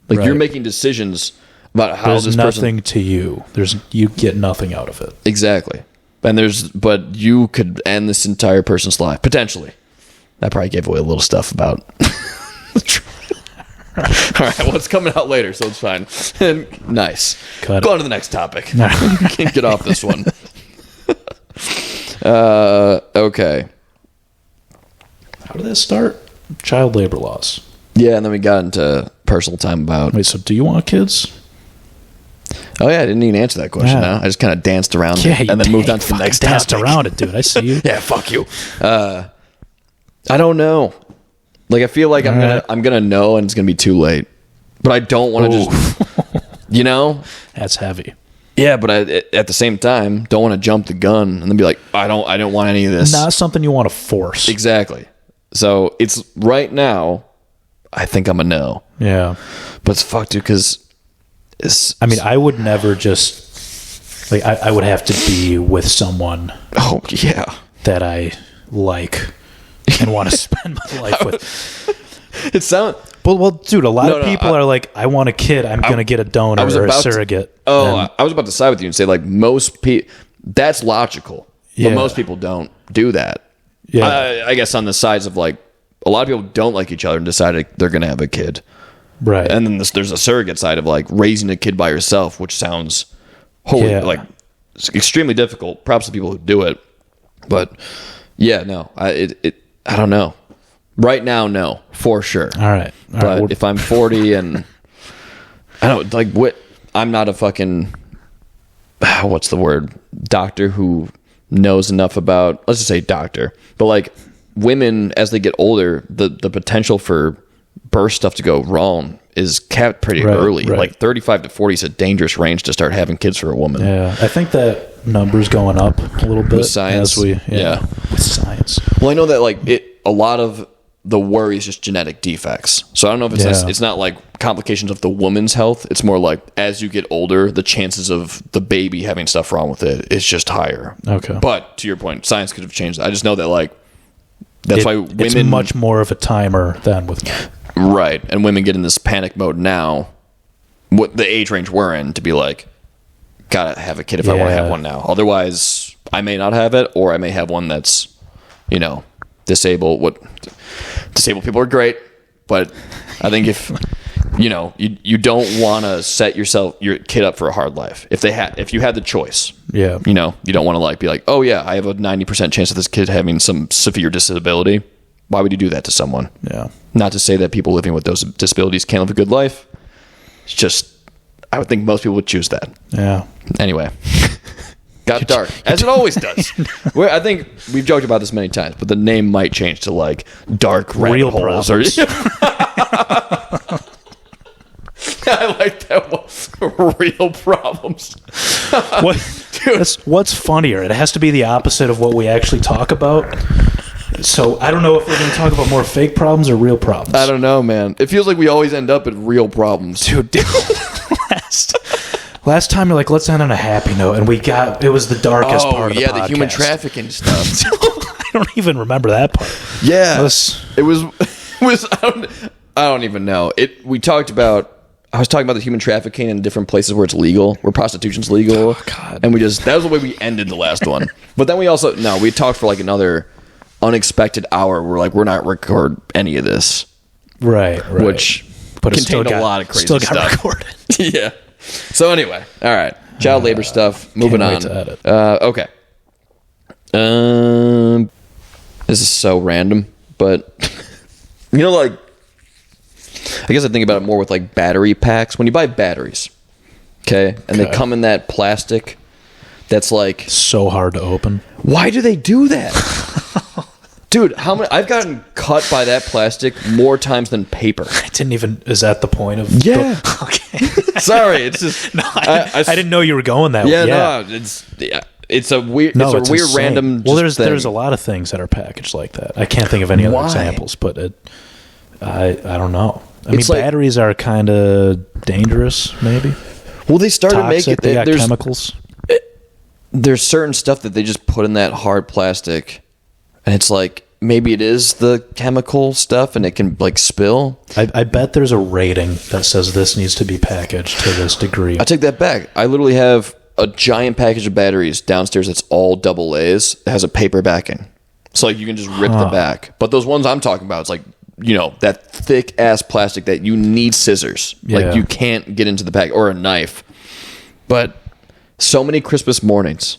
Like, you're making decisions about how there's this nothing to you. You get nothing out of it. Exactly. But you could end this entire person's life, potentially. That probably gave away a little stuff about. All right, well, it's coming out later, so it's fine. Nice. Go on to the next topic. Can't get off this one. Okay. How did that start? Child labor laws. Yeah, and then we got into personal time about. Wait, so do you want kids? Oh yeah, I didn't even answer that question. Now I just kind of danced around it and then moved on to the next topic. Danced around it, dude. I see you. Yeah, fuck you. I don't know. Like, I feel like I'm gonna know, and it's gonna be too late. But I don't want to just, you know. That's heavy. Yeah, but at the same time, don't want to jump the gun and then be like, I don't want any of this. Not something you want to force. Exactly. So it's right now. I think I'm a no. Yeah, but it's fucked, dude. Because I mean, I would never just like. I would have to be with someone. Oh yeah, that I like and want to spend my life with. It sounds. Well, dude, a lot of people are like, I want a kid. I'm going to get a donor or a surrogate. I was about to side with you and say, like, most people, that's logical. Yeah. But most people don't do that. Yeah. I guess on the sides of, like, a lot of people don't like each other and decide they're going to have a kid. Right. And then there's a surrogate side of, like, raising a kid by yourself, which sounds like extremely difficult. Props to people who do it. But, yeah, no. I don't know. Right now, no, for sure. All right. But if I'm 40 and I don't like what, I'm not a fucking, what's the word? Doctor who knows enough about, let's just say doctor, but like women as they get older, the potential for birth stuff to go wrong is capped pretty early. Right. Like 35 to 40 is a dangerous range to start having kids for a woman. Yeah. I think that number's going up a little bit. With science. With science. Well, I know that like a lot of the worry is just genetic defects. So I don't know if it's not like complications of the woman's health. It's more like as you get older, the chances of the baby having stuff wrong with it is just higher. Okay. But to your point, science could have changed that. I just know that like that's why women, it's much more of a timer than with men. Right. And women get in this panic mode now, what the age range we're in, to be like, gotta have a kid if I want to have one now. Otherwise, I may not have it, or I may have one that's, disabled. Disabled people are great, but I think if you don't want to set your kid up for a hard life. If you had the choice, you don't want to like be like, oh yeah, I have a 90% chance of this kid having some severe disability. Why would you do that to someone? Yeah. Not to say that people living with those disabilities can't live a good life. It's just, I would think most people would choose that. Yeah. Anyway. Got dark, as it always does. I think we've joked about this many times, but the name might change to like Dark Rabbit Holes. I like that one. Real problems. What's funnier? It has to be the opposite of what we actually talk about. So I don't know if we're going to talk about more fake problems or real problems. I don't know, man. It feels like we always end up at real problems. Dude. Last time you're like, let's end on a happy note, and it was the darkest part of the podcast. Yeah, the human trafficking stuff. I don't even remember that part. Yeah. It was I don't even know. I was talking about the human trafficking in different places where it's legal, where prostitution's legal. Oh, God. And that was the way we ended the last one. But then we talked for like another unexpected hour where like we're not record any of this. Right. Which contained a lot of crazy stuff. Still got recorded. Yeah. So anyway, all right. Child labor stuff. Moving on. To edit. Okay. This is so random, but like, I guess I think about it more with like battery packs. When you buy batteries, okay, and they come in that plastic that's like so hard to open. Why do they do that? Dude, I've gotten cut by that plastic more times than paper. Is that the point of? Yeah. Okay. Sorry, it's just. No, I didn't know you were going that way. Yeah, no, it's a weird insane. random. Well, there's a lot of things that are packaged like that. I can't think of any other examples, but I don't know. I mean, batteries are kind of dangerous, maybe. Well, they started making they got chemicals. There's certain stuff that they just put in that hard plastic, and it's like maybe it is the chemical stuff, and it can like spill. I bet there's a rating that says this needs to be packaged to this degree. I take that back. I literally have a giant package of batteries downstairs that's all double A's. It has a paper backing, so like you can just rip the back. But those ones I'm talking about, it's like, you know, that thick ass plastic that you need scissors. Yeah. Like you can't get into the pack, or a knife. But so many Christmas mornings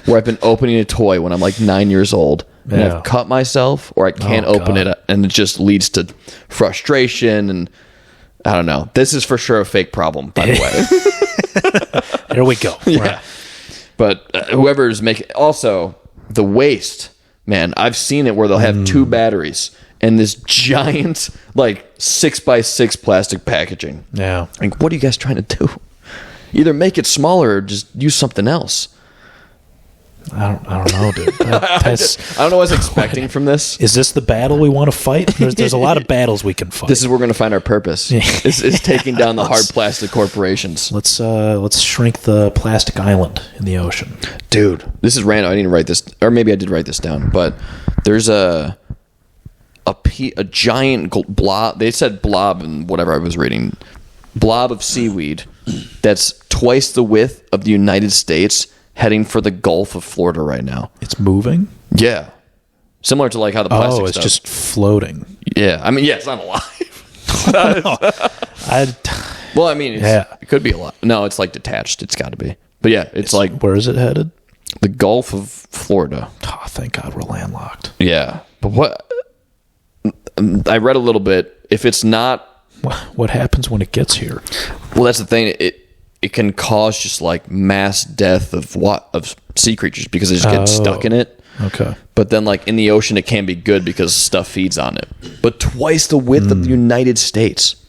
where I've been opening a toy when I'm like 9 years old, and I've cut myself, or I can't open it, and it just leads to frustration, and I don't know. This is for sure a fake problem, by the way. Here we go. Yeah. Right. But whoever's making, also the waste, man, I've seen it where they'll have two batteries and this giant like 6x6 plastic packaging. Yeah. Like, what are you guys trying to do? Either make it smaller or just use something else. I don't know, dude. I don't know what I was expecting from this. Is this the battle we want to fight? There's a lot of battles we can fight. This is where we're going to find our purpose. Is taking down the hard plastic corporations. Let's shrink the plastic island in the ocean. Dude, this is random. I didn't write this, or maybe I did write this down, but there's a giant blob. They said blob in whatever I was reading. Blob of seaweed that's twice the width of the United States, heading for the Gulf of Florida right now. It's moving? Yeah. Similar to like how the plastic it's just floating. Yeah. I mean, yeah, it's not alive. Well, I mean, it could be alive. No, it's like detached. It's got to be. But yeah, it's like... Where is it headed? The Gulf of Florida. Oh, thank God we're landlocked. Yeah. But what... I read a little bit. If it's not... What happens when it gets here? Well, that's the thing. It can cause just like mass death of sea creatures because they just get stuck in it. Okay. But then like in the ocean, it can be good because stuff feeds on it. But twice the width of the United States.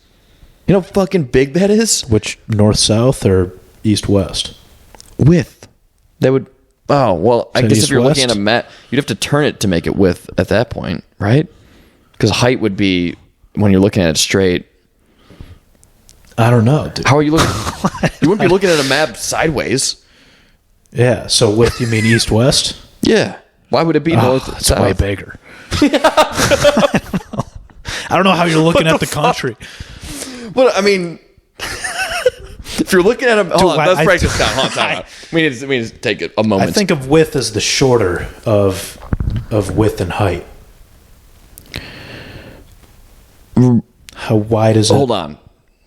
You know how fucking big that is? Which, north-south or east-west? Width. That would... Oh, well, I guess if you're east-west? looking at a map, you'd have to turn it to make it width at that point, right? Because height would be, when you're looking at it straight... I don't know, dude. How are you looking? You wouldn't be looking at a map sideways. Yeah, so width, you mean east-west? Yeah. Why would it be north? It's way bigger. I don't know how you're looking at the country. Well, I mean, if you're looking at a... Hold on, let's break this down. Hold on. We need to take a moment. I think of width as the shorter of width and height. How wide is it? Hold on.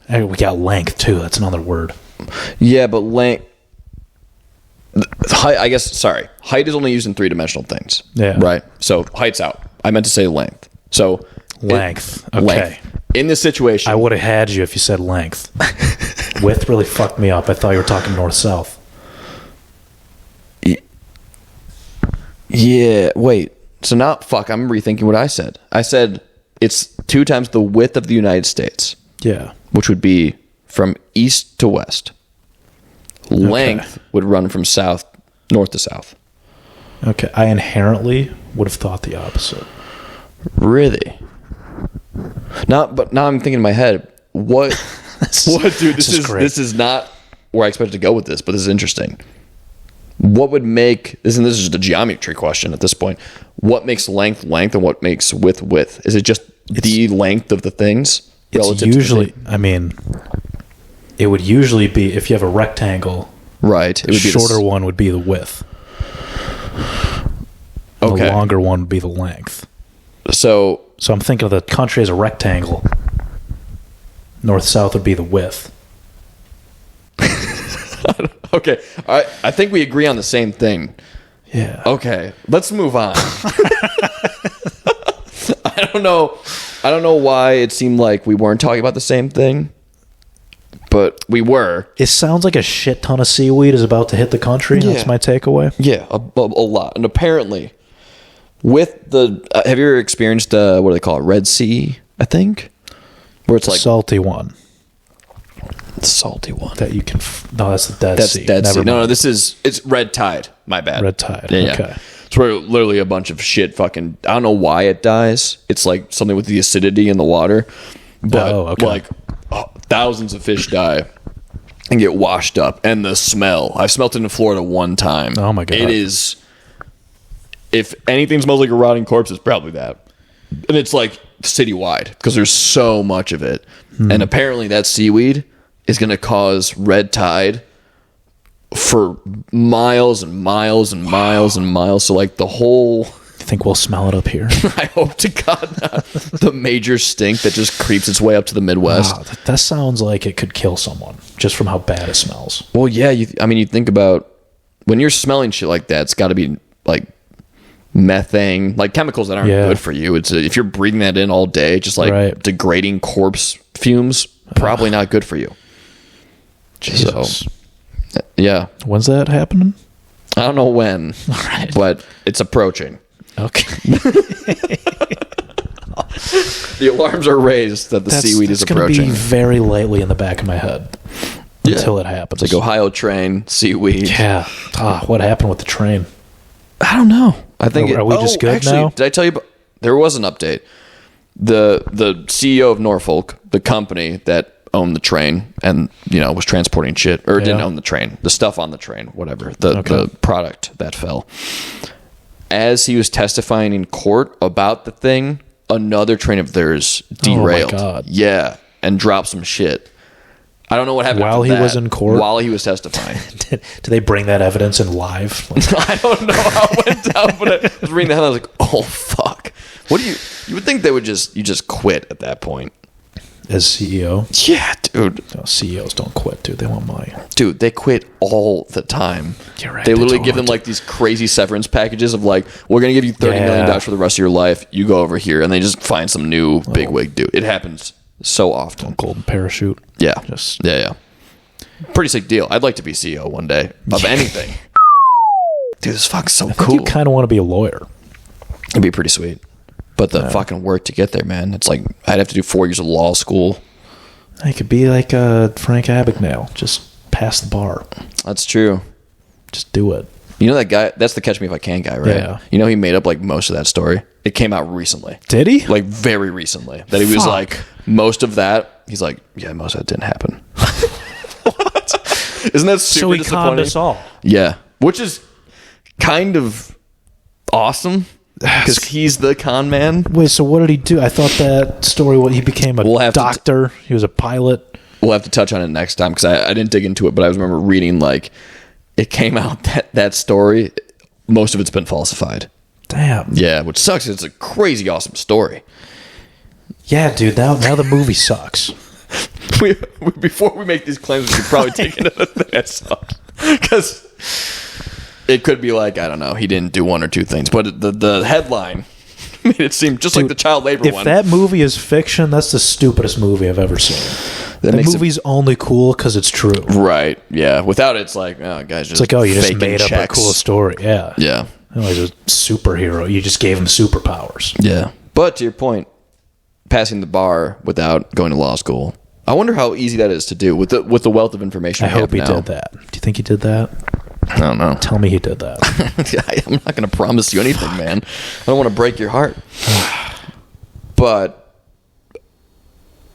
We got length, too. That's another word. Yeah, but length... Height, I guess, sorry. Height is only used in three-dimensional things. Yeah. Right? So, height's out. I meant to say length. So... Length. Okay. Length. In this situation... I would have had you if you said length. Width really fucked me up. I thought you were talking north-south. Yeah, wait. So now, I'm rethinking what I said. I said it's 2 times the width of the United States. Yeah. Which would be from east to west. Length would run from north to south. Okay. I inherently would have thought the opposite. Really? But now I'm thinking in my head, what dude, this is not where I expected to go with this, but this is interesting. What would make this, and this is just a geometry question at this point, what makes length and what makes width? Is it just the length of the things? It's usually, I mean, it would usually be, if you have a rectangle, right? It would the shorter one would be the width. Okay. The longer one would be the length. So I'm thinking of the country as a rectangle. North-south would be the width. Okay. I think we agree on the same thing. Yeah. Okay. Let's move on. I don't know why it seemed like we weren't talking about the same thing, but we were. It sounds like a shit ton of seaweed is about to hit the country. Yeah. That's my takeaway. Yeah, a lot. And apparently, with the... have you ever experienced, what do they call it? Red Sea, I think? Where it's like... salty one. The salty one. That you can... No, that's the Dead Sea. Dead Sea. No, it's Red Tide. My bad. Red Tide. Yeah, okay. Yeah. It's where literally a bunch of shit fucking... I don't know why it dies. It's like something with the acidity in the water. But thousands of fish die and get washed up. And the smell. I've smelt it in Florida one time. Oh my God. It is... If anything smells like a rotting corpse, it's probably that. And it's like citywide because there's so much of it. And apparently that seaweed is going to cause red tide for miles and miles and miles and miles. So like the whole... You think we'll smell it up here? I hope to God not. The major stink that just creeps its way up to the Midwest. Wow, that sounds like it could kill someone just from how bad it smells. Well, yeah. You think about when you're smelling shit like that, it's got to be like methane, like chemicals that aren't good for you. It's if you're breathing that in all day, just like degrading corpse fumes, probably not good for you. Jesus. So, yeah. When's that happening? I don't know when, but it's approaching. Okay. The alarms are raised that the seaweed is approaching. It's going to be very lately in the back of my head until it happens. It's like Ohio train, seaweed. Yeah. What happened with the train? I don't know. I think are we just good now? Did I tell you? There was an update. The CEO of Norfolk, the company that owned the train and was transporting shit, or didn't own the train, the stuff on the train, whatever, the product that fell. As he was testifying in court about the thing, another train of theirs derailed. Oh my God. Yeah, and dropped some shit. I don't know what happened while he was in court. While he was testifying. Did they bring that evidence in live? I don't know how it went down, but I was reading that and I was like, "Oh fuck!" What do you would think they would just quit at that point as CEO? Yeah, dude. No, CEOs don't quit, dude. They want money. Dude, they quit all the time. You're right. They literally give them like these crazy severance packages of like, we're gonna give you $30 million for the rest of your life. You go over here, and they just find some new bigwig dude. It happens so often. Golden parachute. Yeah. Yeah. Pretty sick deal. I'd like to be CEO one day of anything. Dude, this fuck's so cool. You kind of want to be a lawyer. It'd be pretty sweet. But the fucking work to get there, man. It's like I'd have to do 4 years of law school. I could be like Frank Abagnale. Just pass the bar. That's true. Just do it. You know that guy? That's the Catch Me If I Can guy, right? Yeah. You know he made up like most of that story. It came out recently. Did he? Like very recently. That he was like, most of that, he's like, yeah, most of that didn't happen. What? Isn't that super disappointing? So he conned us all. Yeah. Which is kind of awesome. Because he's the con man. Wait, so what did he do? I thought that story, he became a doctor. He was a pilot. We'll have to touch on it next time because I didn't dig into it, but I remember reading like it came out that story, most of it's been falsified. Damn. Yeah, which sucks. It's a crazy awesome story. Yeah, dude. Now the movie sucks. Before we make these claims, we should probably take it that sucks. Because it could be like, I don't know, he didn't do one or two things. But the headline made it seem just like the child labor one. If that movie is fiction, that's the stupidest movie I've ever seen. The movie's only cool because it's true. Right, yeah. Without it, it's like, oh, guys just you just made up a cool story. Yeah. Yeah. He's a superhero. You just gave him superpowers. Yeah. But to your point, passing the bar without going to law school, I wonder how easy that is to do with the wealth of information. I hope he did that. Do you think he did that? I don't know. Tell me he did that. I'm not going to promise you anything, man. I don't want to break your heart. But,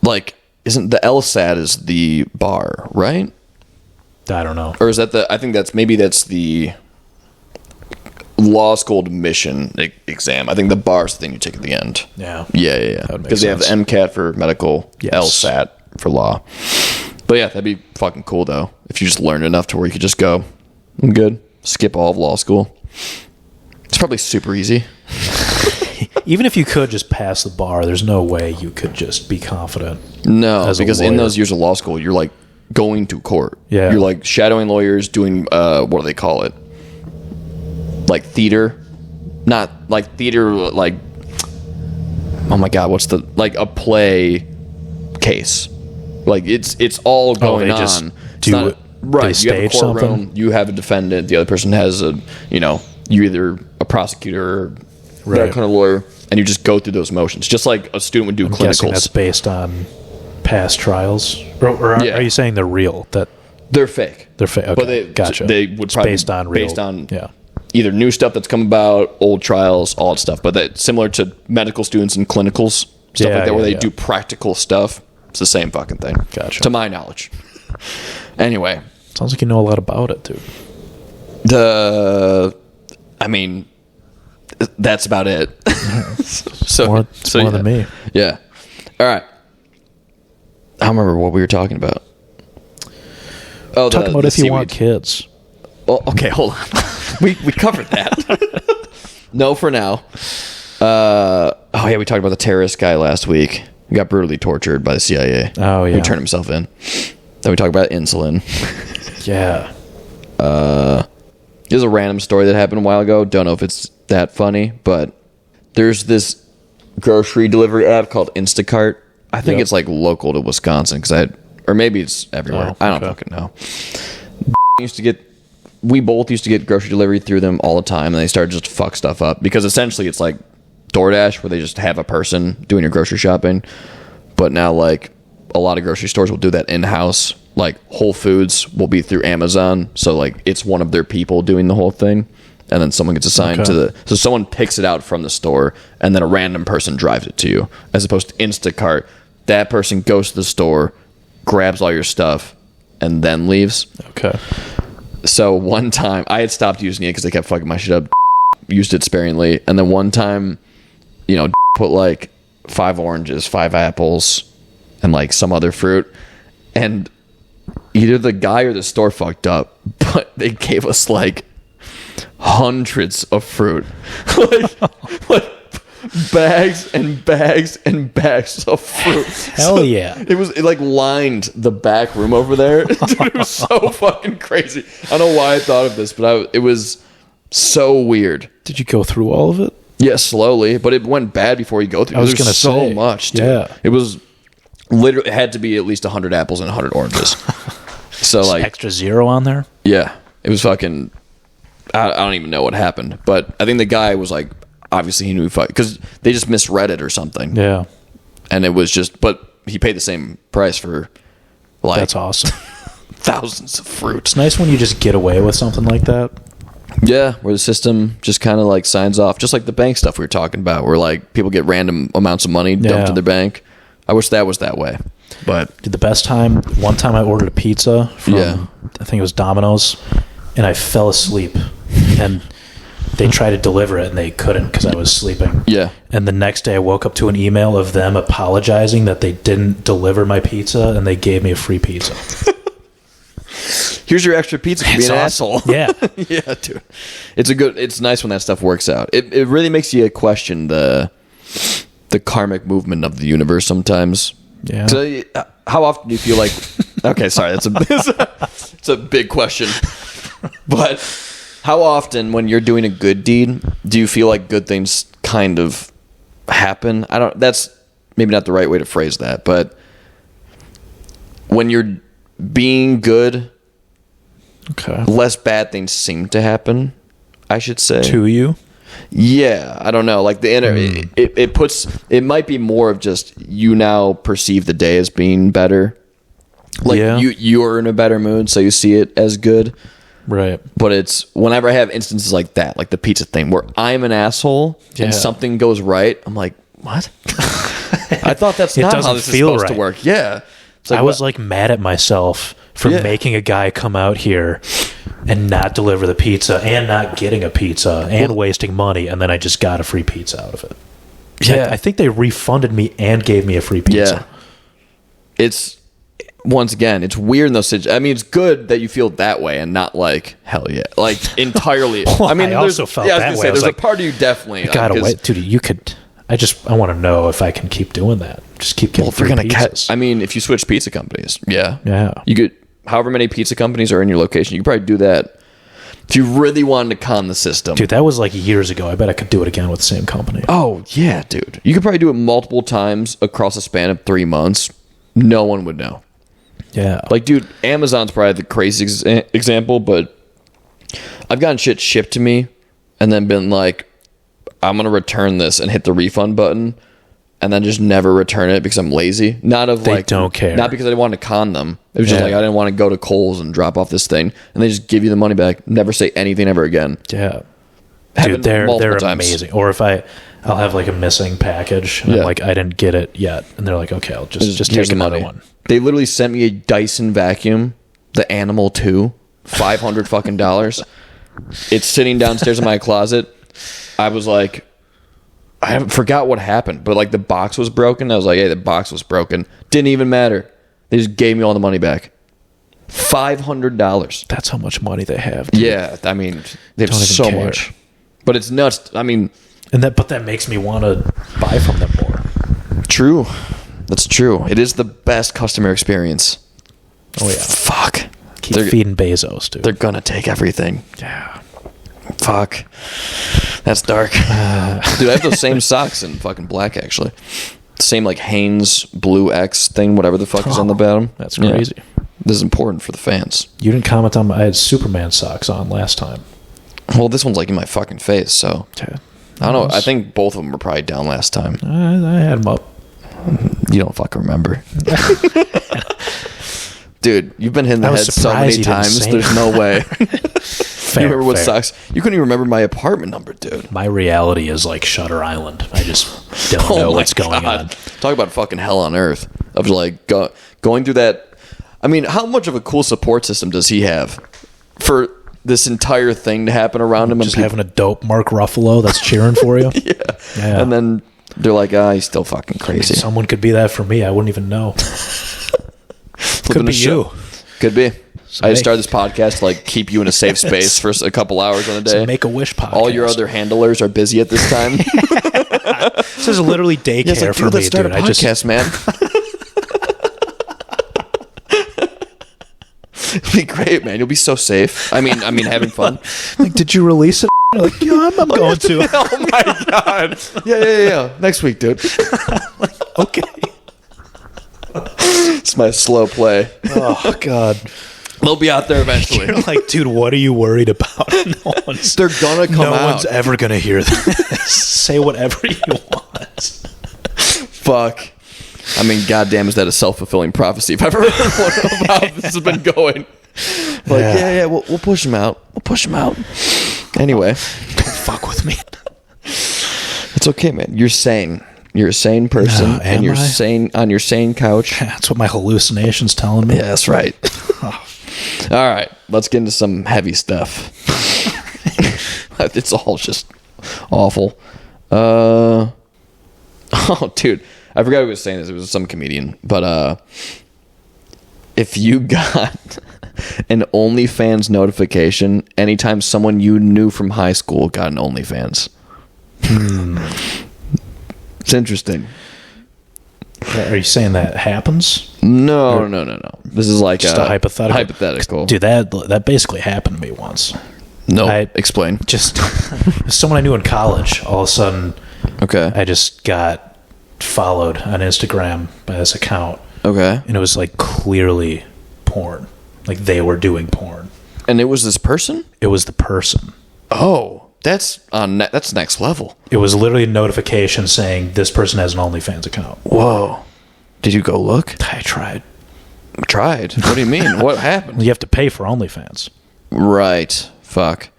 like, isn't the LSAT is the bar, right? I don't know. Or is that I think that's the law school admission exam. I think the bar is the thing you take at the end. Yeah. Yeah. Because they have the MCAT for medical, LSAT for law. But yeah, that'd be fucking cool, though. If you just learned enough to where you could just go, I'm good. Skip all of law school. It's probably super easy. Even if you could just pass the bar, there's no way you could just be confident. No, because in those years of law school, you're like going to court. Yeah. You're like shadowing lawyers, doing, what do they call it? Like theater. Not like theater, like, oh my God, what's like a play case. Like it's all going on. Right, you have a courtroom, something? You have a defendant, the other person has you're either a prosecutor or that kind of lawyer, and you just go through those motions, just like a student would do clinicals. Guessing that's based on past trials, or are you saying they're real? That they're fake. They're fake. Okay, but gotcha. They would probably based on either new stuff that's come about, old trials, all that stuff. But that similar to medical students and clinicals, stuff like that, where they do practical stuff. It's the same fucking thing. Gotcha. To my knowledge. Anyway, sounds like you know a lot about it, dude. That's about it. More than me. Yeah. All right. I don't remember what we were talking about. Oh, talking about if you want kids. Well, okay, hold on. we covered that. No, for now. We talked about the terrorist guy last week. He got brutally tortured by the CIA. Oh, yeah. He turned himself in. Then we talked about insulin. Yeah. There's a random story that happened a while ago. Don't know if it's that funny, but there's this grocery delivery app called Instacart. I think it's like local to Wisconsin, or maybe it's everywhere. I don't fucking know. We both used to get grocery delivery through them all the time, and they started just to fuck stuff up because essentially it's like DoorDash, where they just have a person doing your grocery shopping. But now, like, a lot of grocery stores will do that in-house. Like Whole Foods will be through Amazon, so like it's one of their people doing the whole thing, and then someone gets assigned so someone picks it out from the store, and then a random person drives it to you, as opposed to Instacart. That person goes to the store, grabs all your stuff, and then leaves. Okay. So one time, I had stopped using it because they kept fucking my shit up. Used it sparingly, and then one time, put like 5 oranges, 5 apples, and like some other fruit, and either the guy or the store fucked up, but they gave us like hundreds of fruit, like bags and bags and bags of fruit. Hell yeah! It like lined the back room over there. Dude, it was so fucking crazy. I don't know why I thought of this, but it was so weird. Did you go through all of it? Yeah, slowly, but it went bad before you go through. I was going to say so much, dude. Yeah, it was literally, it had to be at least 100 apples and 100 oranges. So like extra zero on there. Yeah, it was fucking. I don't even know what happened, but I think the guy was like, obviously he knew because they just misread it or something. Yeah, and it was just, but he paid the same price for like that's awesome. Thousands of fruit. It's nice when you just get away with something like that. Yeah, where the system just kind of like signs off, just like the bank stuff we were talking about, where like people get random amounts of money dumped in their bank. I wish that was that way. But one time I ordered a pizza from, I think it was Domino's, and I fell asleep, and they tried to deliver it and they couldn't because I was sleeping. Yeah. And the next day I woke up to an email of them apologizing that they didn't deliver my pizza, and they gave me a free pizza. Here's your extra pizza for being an asshole. Yeah. Yeah, dude. It's nice when that stuff works out. It really makes you question the karmic movement of the universe sometimes. Yeah. So, how often do you feel like... Okay, sorry. It's a big question. But how often when you're doing a good deed, do you feel like good things kind of happen? That's maybe not the right way to phrase that, but when you're being good... Okay. Less bad things seem to happen, I should say. To you? Yeah, I don't know. Like it might be more of just you now perceive the day as being better. Like you're in a better mood, so you see it as good. Right. But it's whenever I have instances like that, like the pizza thing, where I'm an asshole and something goes right, I'm like, what? I thought that's not how this is supposed to work. Yeah. Like, I was like mad at myself for making a guy come out here and not deliver the pizza and not getting a pizza and wasting money, and then I just got a free pizza out of it. Yeah. I think they refunded me and gave me a free pizza. Yeah. It's, once again, it's weird in those situations. I mean, it's good that you feel that way and not like, hell yeah. Like, entirely. Well, I mean, I also felt that way. There's a part of you definitely. Gotta wait. Dude, you could... I want to know if I can keep doing that. Just keep getting free pizzas. I mean, if you switch pizza companies, yeah. You could, however many pizza companies are in your location, you could probably do that if you really wanted to con the system. Dude, that was like years ago. I bet I could do it again with the same company. Oh, yeah, dude. You could probably do it multiple times across a span of 3 months. No one would know. Yeah. Like, dude, Amazon's probably the craziest example, but I've gotten shit shipped to me and then been like, I'm going to return this and hit the refund button. and then just never return it because I'm lazy. They don't care. Not because I didn't want to con them. It was just like I didn't want to go to Kohl's and drop off this thing, and they just give you the money back. Never say anything ever again. Yeah, dude, they're amazing. Or if I'll have like a missing package, and I'm like, I didn't get it yet, and they're like, okay, I'll just take another one. They literally sent me a Dyson vacuum, the Animal 2, $500 fucking dollars. It's sitting downstairs in my closet. I was like, I forgot what happened, but like the box was broken. I was like, hey, the box was broken. Didn't even matter. They just gave me all the money back. $500. That's how much money they have. Dude. Yeah, I mean, they have so much. But it's nuts. I mean, but that makes me want to buy from them more. True. That's true. It is the best customer experience. Oh yeah. Fuck. Keep feeding Bezos, dude. They're gonna take everything. Yeah. Fuck. That's dark. Dude, I have those same socks in fucking black, actually. Same like Hanes Blue X thing, whatever the fuck is on the bottom. That's crazy. Yeah. This is important for the fans. You didn't comment on I had Superman socks on last time. Well, this one's like in my fucking face, so. Okay. I don't know. I think both of them were probably down last time. I had them up. You don't fucking remember. Dude, you've been hit in the head so many times. There's no way. You remember what socks? You couldn't even remember my apartment number, dude. My reality is like Shutter Island. I just don't know what's going on. Talk about fucking hell on earth. Of like going through that. I mean, how much of a cool support system does he have for this entire thing to happen around him? Just having a dope Mark Ruffalo that's cheering for you. Yeah. And then they're like, he's still fucking crazy. Someone could be that for me. I wouldn't even know. Could be you. Could be. I just started this podcast to like keep you in a safe space for a couple hours on a day. Make-A-Wish podcast. All your other handlers are busy at this time. This is literally daycare for me, let's start dude. a podcast, man. It'll be great, man. You'll be so safe. I mean, having fun. Like, did you release it? Like, yeah, I'm going to. Oh my god. Yeah. Next week, dude. Like, okay. It's my slow play. Oh god. They'll be out there eventually. You're like, dude, what are you worried about? They're gonna come out. No one's ever gonna hear this. Say whatever you want. Fuck. I mean, goddamn, is that a self-fulfilling prophecy? If I've ever heard one about how this has been going. Like, yeah, we'll push him out. Anyway. Don't fuck with me. It's okay, man. You're sane. You're a sane person, and you're sane on your sane couch. That's what my hallucination's telling me. Yeah, that's right. All right, let's get into some heavy stuff. It's all just awful. Oh, dude, I forgot who was saying this. It was some comedian, but if you got an OnlyFans notification anytime someone you knew from high school got an OnlyFans. It's interesting. Are you saying that happens? No. This is like just a hypothetical. Dude, that basically happened to me once. Explain. Just someone I knew in college. All of a sudden, I just got followed on Instagram by this account. Okay. And it was like clearly porn. Like they were doing porn. And it was this person? It was the person. Oh. That's next level. It was literally a notification saying this person has an OnlyFans account. Whoa. Did you go look? I tried. What do you mean? What happened? You have to pay for OnlyFans. Right. Fuck.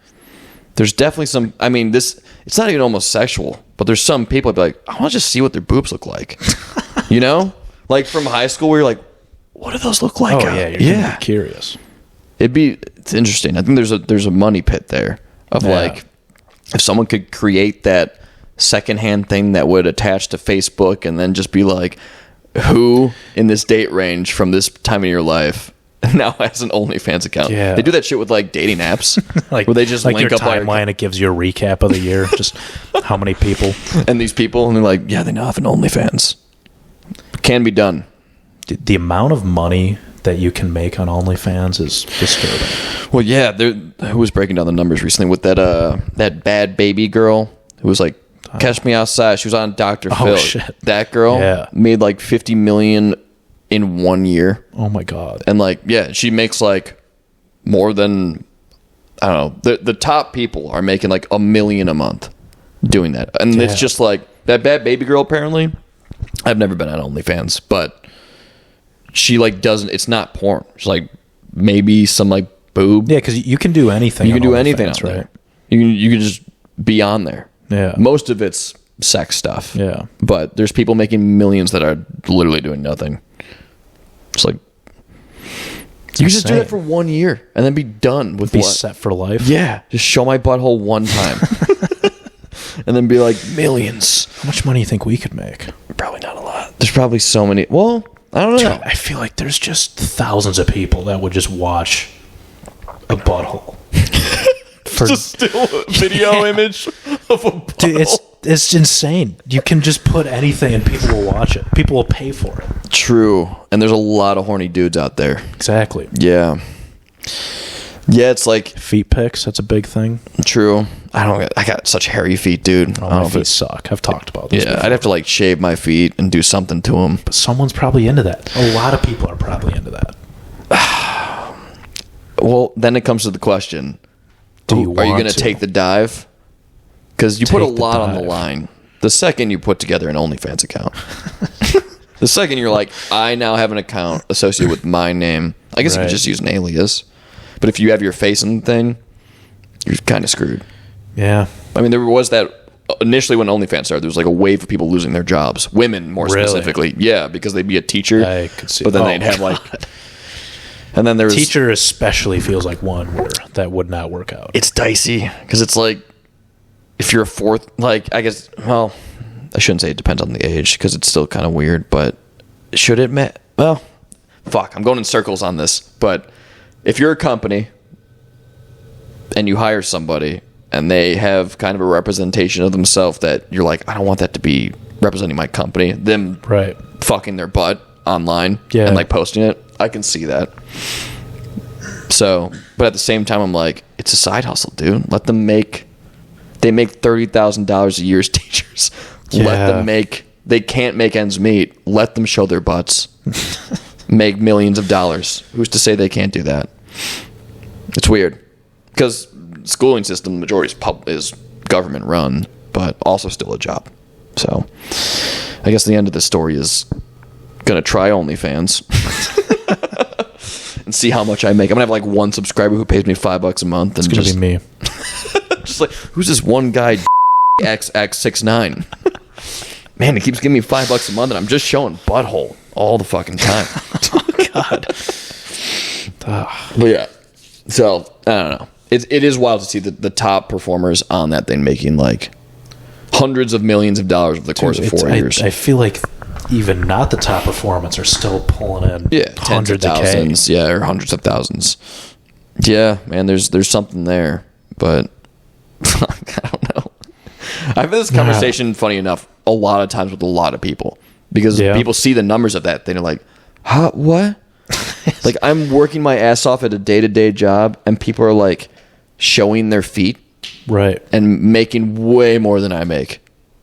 There's definitely some... I mean, it's not even almost sexual, but there's some people that be like, I want to just see what their boobs look like. You know? Like from high school where you're like, what do those look like? Oh, yeah. You're gonna be curious. It's interesting. I think there's a money pit there of like... If someone could create that secondhand thing that would attach to Facebook and then just be like, who in this date range from this time in your life now has an OnlyFans account? Yeah. They do that shit with like dating apps, like where they just like link your up timeline. It gives you a recap of the year, just how many people and these people, and they're like, yeah, they now have an OnlyFans. Can be done. The amount of money that you can make on OnlyFans is disturbing. Well, yeah, who was breaking down the numbers recently with that bad baby girl who was like, catch me outside. She was on Dr. Phil. Shit. That girl made like $50 million in 1 year. Oh my god. And like, yeah, she makes like more than, I don't know, the top people are making like $1 million a month doing that. And it's just like that bad baby girl apparently I've never been on OnlyFans, but she like doesn't. It's not porn. It's like maybe some like boob. Yeah, because you can do anything. You can do anything on there. You can just be on there. Yeah. Most of it's sex stuff. Yeah. But there's people making millions that are literally doing nothing. It's like you can just do that for 1 year and then be done with be set for life. Yeah. Just show my butthole one time. And then be like, millions. How much money do you think we could make? Probably not a lot. There's probably so many. Well, I don't know. I feel like there's just thousands of people that would just watch a butthole. Just still a video image of a butthole. Dude, it's insane. You can just put anything and people will watch it. People will pay for it. True. And there's a lot of horny dudes out there. Exactly. Yeah. Yeah, it's like feet pics. That's a big thing. True. I got such hairy feet, dude. Oh, my feet suck. I've talked about this. Yeah, before. I'd have to like shave my feet and do something to them. But someone's probably into that. A lot of people are probably into that. Well, then it comes to the question: are you going to take the dive? Because you put a lot on the line. The second you put together an OnlyFans account, the second you're like, I now have an account associated with my name. I guess you could just use an alias. But if you have your face in the thing, you're kind of screwed. Yeah. I mean, there was that initially when OnlyFans started, there was like a wave of people losing their jobs. Women, more specifically. Yeah, because they'd be a teacher. I could see. But then they'd have like... And then there was... Teacher especially feels like one where that would not work out. It's dicey. Because it's like, if you're a fourth... Like, I guess... Well, I shouldn't say it depends on the age, because it's still kind of weird. But should it... Well, fuck. I'm going in circles on this. But... If you're a company and you hire somebody and they have kind of a representation of themselves that you're like, I don't want that to be representing my company, them fucking their butt online and like posting it, I can see that. So, but at the same time, I'm like, it's a side hustle, dude. Let them make, they make $30,000 a year as teachers. Yeah. Let them make, they can't make ends meet. Let them show their butts. Make millions of dollars. Who's to say they can't do that? It's weird because schooling system, the majority is government run, but also still a job. So I guess the end of the story is gonna try OnlyFans and see how much I make. I'm gonna have like one subscriber who pays me $5 a month. And it's gonna be me. Just like, who's this one guy XX69? Man, he keeps giving me $5 a month and I'm just showing butthole all the fucking time. Oh, God. But yeah. So, I don't know. It is wild to see the top performers on that thing making like hundreds of millions of dollars over the course of 4 years. I feel like even not the top performers are still pulling in hundreds of thousands. Yeah, or hundreds of thousands. Yeah, man, there's something there. But I don't know. I've had this conversation, funny enough, a lot of times with a lot of people. Because people see the numbers of that, they're like, huh, what? Like, I'm working my ass off at a day-to-day job, and people are, like, showing their feet. Right. And making way more than I make.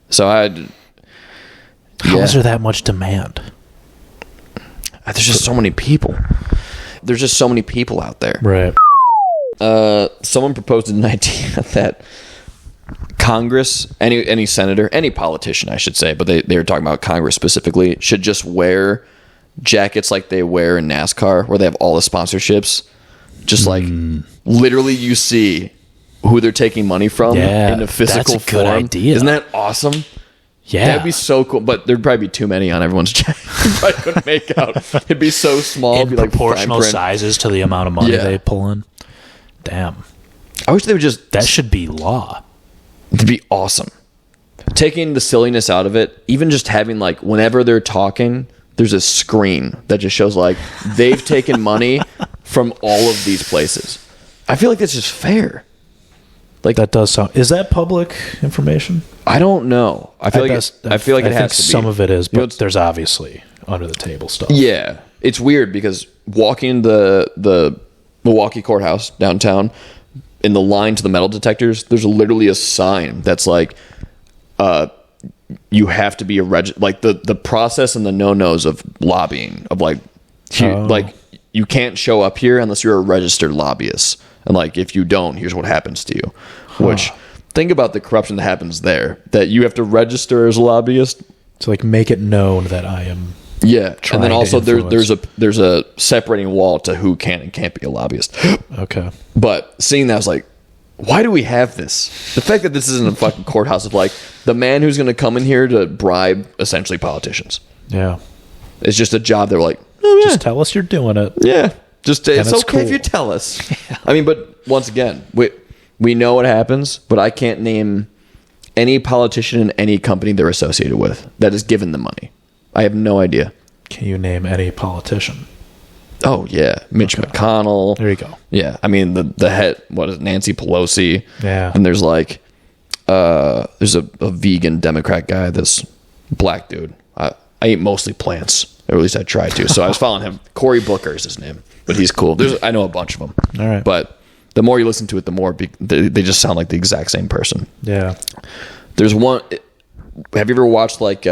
So How is there that much demand? There's just so many people. There's just so many people out there. Right. Someone proposed an idea that Congress, any senator, any politician, I should say, but they were talking about Congress specifically, should just wear jackets like they wear in NASCAR, where they have all the sponsorships. Just like literally, you see who they're taking money from in a physical that's a good form. idea. Isn't that awesome? Yeah, that'd be so cool. But there'd probably be too many on everyone's jacket. You probably couldn't make out. It'd be so small. In proportional sizes to the amount of money they pull in. Damn. I wish they would just... That should be law. It'd be awesome. Taking the silliness out of it, even just having, like, whenever they're talking, there's a screen that just shows, like, they've taken money from all of these places. I feel like that's just fair. Like, that does sound... Is that public information? I don't know. I feel like it has to be. Some of it is, but there's obviously under the table stuff. Yeah. It's weird because walking the Milwaukee courthouse downtown, in the line to the metal detectors, there's literally a sign that's like, you have to be like the process and the no-nos of lobbying of like you can't show up here unless you're a registered lobbyist, and like if you don't, here's what happens to you. Which, think about the corruption that happens there, that you have to register as a lobbyist to like make it known that I am. Yeah, and then also there's a separating wall to who can and can't be a lobbyist. Okay, but seeing that, I was like, why do we have this? The fact that this isn't a fucking courthouse of like the man who's going to come in here to bribe essentially politicians. Yeah, it's just a job. They're like, oh, just tell us you're doing it. Yeah, just it's okay cool if you tell us. Yeah. I mean, but once again, we know what happens, but I can't name any politician in any company they're associated with that is given the money. I have no idea. Can you name any politician? Oh, yeah. Mitch McConnell. There you go. Yeah. I mean, the head, what is it, Nancy Pelosi. Yeah. And there's like, there's a vegan Democrat guy, this black dude. I eat mostly plants. Or at least I tried to. So I was following him. Cory Booker is his name. But he's cool. I know a bunch of them. All right. But the more you listen to it, the more they just sound like the exact same person. Yeah. There's one. Have you ever watched like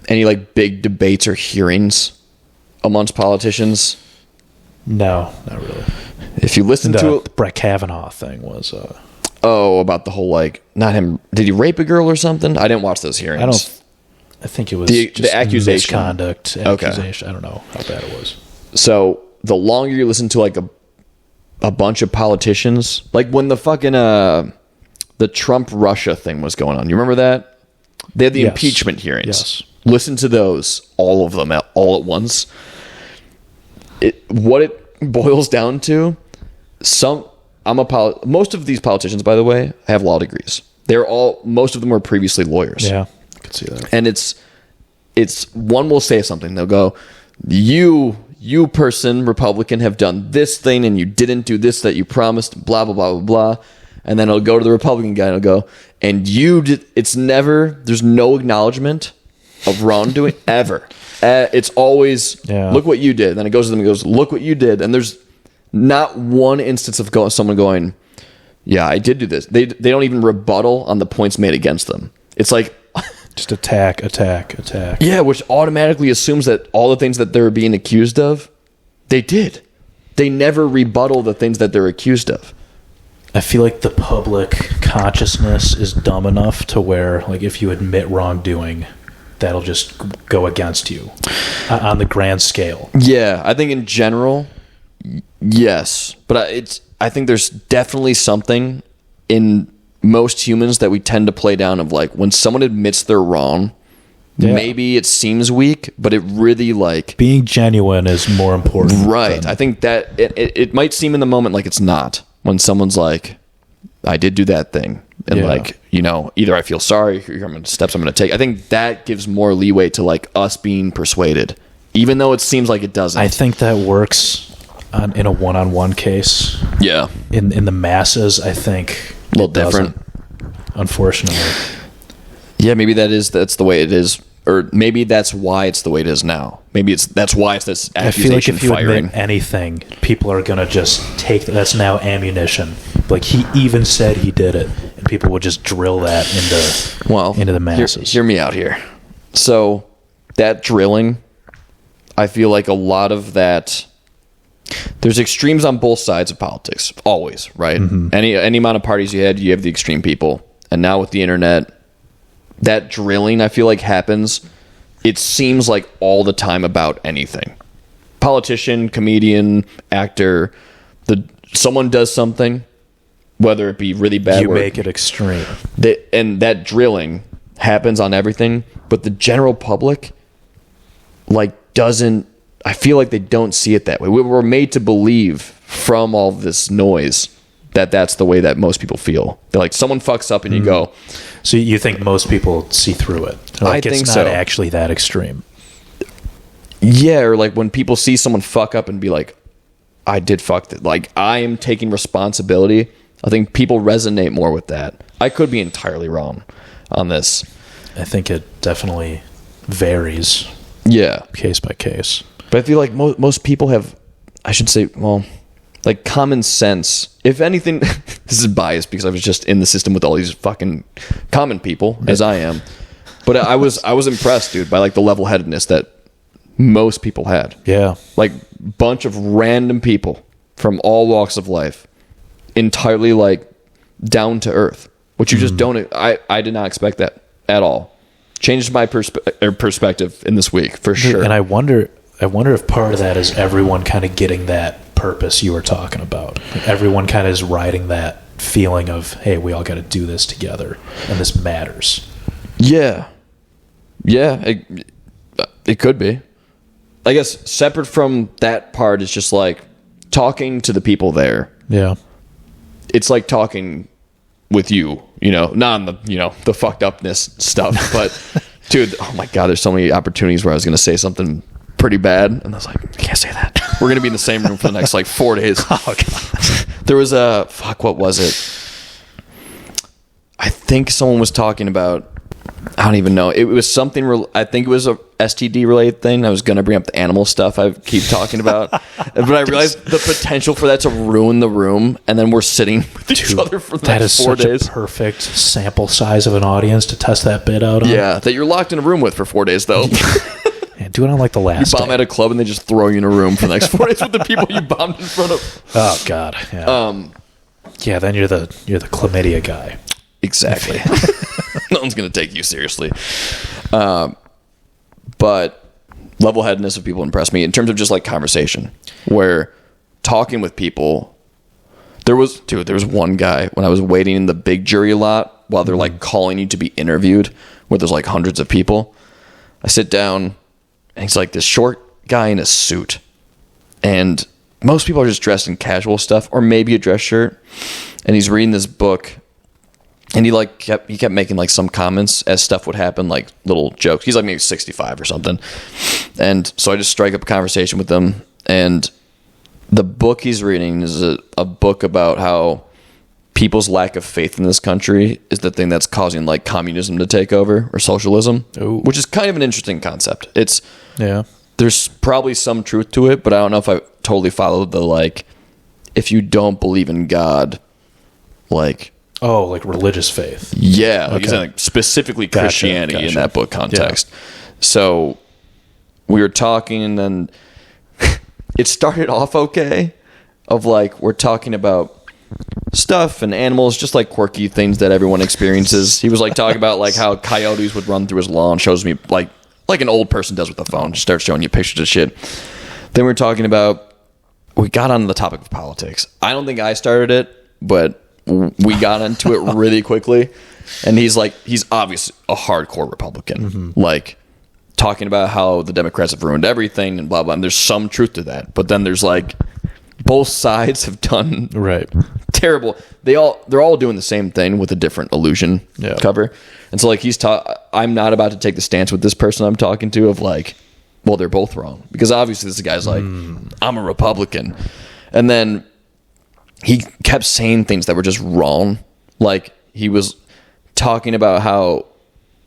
any like big debates or hearings amongst politicians? No, not really. If you listen to it, the Brett Kavanaugh thing was. About the whole like not him. Did he rape a girl or something? I didn't watch those hearings. I think it was the accusation. Misconduct. Accusation. Okay. I don't know how bad it was. So the longer you listen to like a bunch of politicians, like when the fucking the Trump Russia thing was going on, you remember that? They had the impeachment hearings. Yes. Listen to those, all of them, all at once. What it boils down to, most of these politicians, by the way, have law degrees. Most of them were previously lawyers. Yeah, I could see that. And it's one will say something. They'll go, you person, Republican, have done this thing and you didn't do this that you promised, blah, blah, blah, blah, blah. And then it'll go to the Republican guy and it'll go, and you did, there's no acknowledgement of wrongdoing ever. It's always, look what you did. And then it goes to them and goes, look what you did. And there's not one instance of someone going, yeah, I did do this. They don't even rebuttal on the points made against them. It's like just attack. Yeah, which automatically assumes that all the things that they're being accused of, they did. They never rebuttal the things that they're accused of. I feel like the public consciousness is dumb enough to where, like, if you admit wrongdoing, that'll just go against you on the grand scale. Yeah, I think in general, yes. But I think there's definitely something in most humans that we tend to play down of, like, when someone admits they're wrong, maybe it seems weak, but it really, like... being genuine is more important. Right. I think that it might seem in the moment like it's not. When someone's like, I did do that thing. And like, either I feel sorry, here are steps I'm going to take. I think that gives more leeway to like us being persuaded, even though it seems like it doesn't. I think that works in a one-on-one case. Yeah. In the masses, I think a little different. Unfortunately. Yeah, maybe that's the way it is. Or maybe that's why it's the way it is now. Maybe that's why it's this accusation firing. I feel like if you admit anything, people are going to just take that's now ammunition. Like, he even said he did it, and people would just drill that into the masses. Hear me out here. So that drilling, I feel like a lot of that, there's extremes on both sides of politics, always, right? Mm-hmm. Any amount of parties you have the extreme people. And now with the internet, that drilling, I feel like, happens, it seems like all the time about anything. Politician, comedian, actor, someone does something, whether it be really bad. You make it extreme. And that drilling happens on everything, but the general public, like, doesn't, I feel like they don't see it that way. We were made to believe from all this noise that that's the way that most people feel. They're like, someone fucks up and you go. So you think most people see through it? Like, I think it's not actually that extreme. Yeah, or like when people see someone fuck up and be like, I did fuck it. Like, I am taking responsibility. I think people resonate more with that. I could be entirely wrong on this. I think it definitely varies. Yeah. Case by case. But I feel like most people have, I should say, well, like, common sense. If anything, this is biased because I was just in the system with all these fucking common people, as I am. But I was impressed, dude, by like the level-headedness that most people had. Yeah. Like, bunch of random people from all walks of life, entirely like down to earth, which you just don't. I did not expect that at all. changed my perspective in this week for sure. And I wonder if part of that is everyone kind of getting that purpose you were talking about. Like everyone kind of is riding that feeling of, hey, we all got to do this together, and this matters. Yeah, it could be. I guess separate from that part is just like talking to the people there. Yeah, it's like talking with you, not on the the fucked upness stuff, but dude, oh my god, there's so many opportunities where I was going to say something pretty bad, and I was like, I can't say that. We're going to be in the same room for the next like 4 days. Oh god. There was what was it? I think someone was talking about, I don't even know. It was something, I think it was a STD related thing. I was going to bring up the animal stuff I keep talking about. But I realized the potential for that to ruin the room, and then we're sitting with each other for the next 4 days. That is such a perfect sample size of an audience to test that bit out on. Yeah, that you're locked in a room with for 4 days, though. Yeah, do it on like the last You bomb day. at a club, and they just throw you in a room for the next 4 days with the people you bombed in front of. Oh, God. Yeah, yeah, then you're the chlamydia guy. Exactly. No one's going to take you seriously. But level-headedness of people impressed me in terms of just like conversation, where talking with people, there was one guy when I was waiting in the big jury lot while they're like calling you to be interviewed, where there's like hundreds of people. I sit down, and he's like this short guy in a suit, and most people are just dressed in casual stuff or maybe a dress shirt, and he's reading this book. And he kept making like some comments as stuff would happen, like little jokes. He's like maybe 65 or something. And so I just strike up a conversation with him. And the book he's reading is a book about how people's lack of faith in this country is the thing that's causing like communism to take over, or socialism. Ooh. Which is kind of an interesting concept. There's probably some truth to it, but I don't know if I totally follow the like, if you don't believe in God, like... Oh, like religious faith. Yeah, like, okay. Like specifically Christianity in that book context. Yeah. So we were talking, and then it started off okay, of like we're talking about stuff and animals, just like quirky things that everyone experiences. He was like talking about like how coyotes would run through his lawn, shows me like an old person does with a phone, just starts showing you pictures of shit. Then we got on the topic of politics. I don't think I started it, but we got into it really quickly, and he's obviously a hardcore Republican, like talking about how the Democrats have ruined everything and blah blah. And there's some truth to that, but then there's like both sides have done terrible. They're all doing the same thing with a different illusion cover. And so like I'm not about to take the stance with this person I'm talking to of like, well, they're both wrong, because obviously this guy's like, I'm a Republican, and then he kept saying things that were just wrong. Like he was talking about how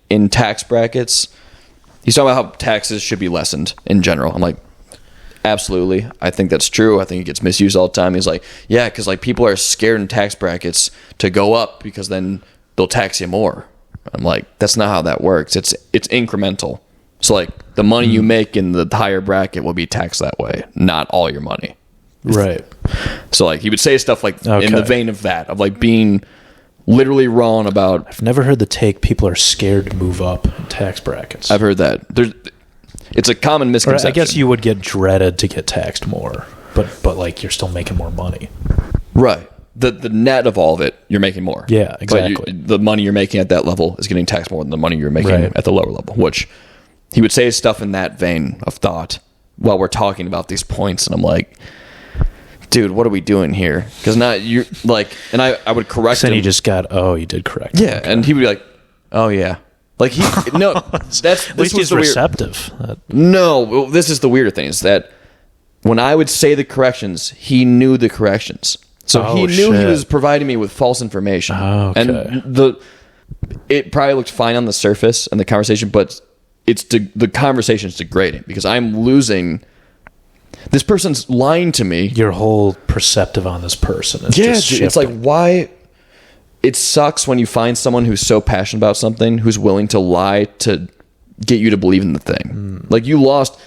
in tax brackets, he's talking about how taxes should be lessened in general. I'm like, absolutely. I think that's true. I think it gets misused all the time. He's like, yeah, because like people are scared in tax brackets to go up because then they'll tax you more. I'm like, that's not how that works. It's incremental. So like the money you make in the higher bracket will be taxed that way, not all your money. Right. So like he would say stuff like in the vein of that, of like being literally wrong about... I've never heard the take people are scared to move up in tax brackets. I've heard that. It's a common misconception. Or I guess you would get dreaded to get taxed more, but like you're still making more money. Right. The net of all of it, you're making more. Yeah, exactly. But the money you're making at that level is getting taxed more than the money you're making at the lower level, which he would say stuff in that vein of thought while we're talking about these points, and I'm like... Dude, what are we doing here? Because now you're like, and I would correct him. Then he just got, you did correct. Yeah, okay. And he would be like, oh yeah, like this was the receptive. No, this is the weirder thing, is that when I would say the corrections, he knew the corrections, so he knew he was providing me with false information. And it probably looked fine on the surface and the conversation, but the conversation is degrading because I'm losing. This person's lying to me. Your whole perceptive on this person is just shifting. It's like, why? It sucks when you find someone who's so passionate about something, who's willing to lie to get you to believe in the thing. Like, you lost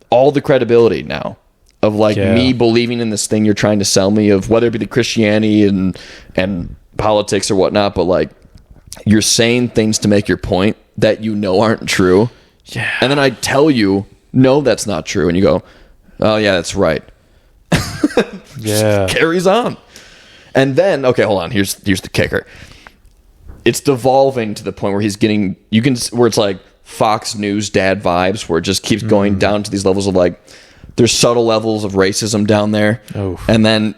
all the credibility now of like me believing in this thing you're trying to sell me, of whether it be the Christianity and politics or whatnot, but like you're saying things to make your point that you know aren't true. Yeah. And then I tell you, no, that's not true. And you go, oh, yeah, that's right. Yeah. Carries on. And then, okay, hold on. Here's the kicker. It's devolving to the point where he's getting, where it's like Fox News dad vibes, where it just keeps going down to these levels of like, there's subtle levels of racism down there. Oh. And then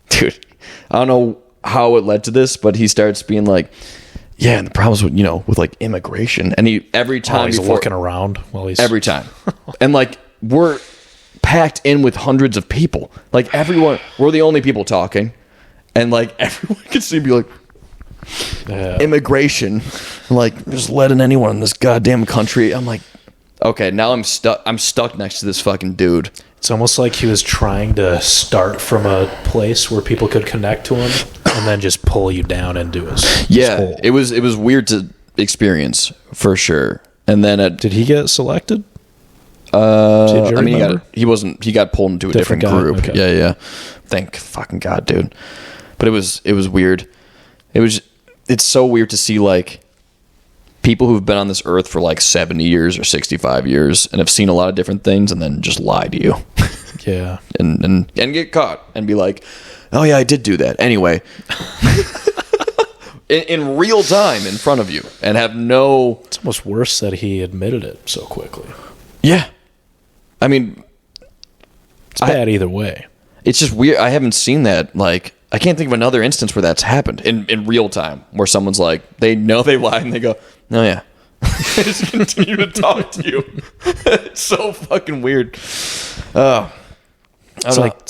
dude, I don't know how it led to this, but he starts being like, yeah, and the problems with, with like immigration. And every time he's looking around while he's every time. And like, we're packed in with hundreds of people. Like everyone, we're the only people talking. And like everyone can see me like, immigration, like just letting anyone in this goddamn country. I'm like, okay, now I'm stuck next to this fucking dude. It's almost like he was trying to start from a place where people could connect to him and then just pull you down into his hole. It was weird to experience for sure. And then did he get selected? I mean, he got pulled into a different group. Okay. Yeah. Thank fucking God, dude. But it was weird. It's so weird to see like people who've been on this earth for like 70 years or 65 years and have seen a lot of different things and then just lie to you. Yeah. and get caught and be like, oh yeah, I did do that. Anyway. in real time in front of you and have no... It's almost worse that he admitted it so quickly. Yeah. I mean... It's bad either way. It's just weird. I haven't seen that, like... I can't think of another instance where that's happened in real time, where someone's like, they know they lied and they go, oh yeah. They just continue to talk to you. It's so fucking weird. It's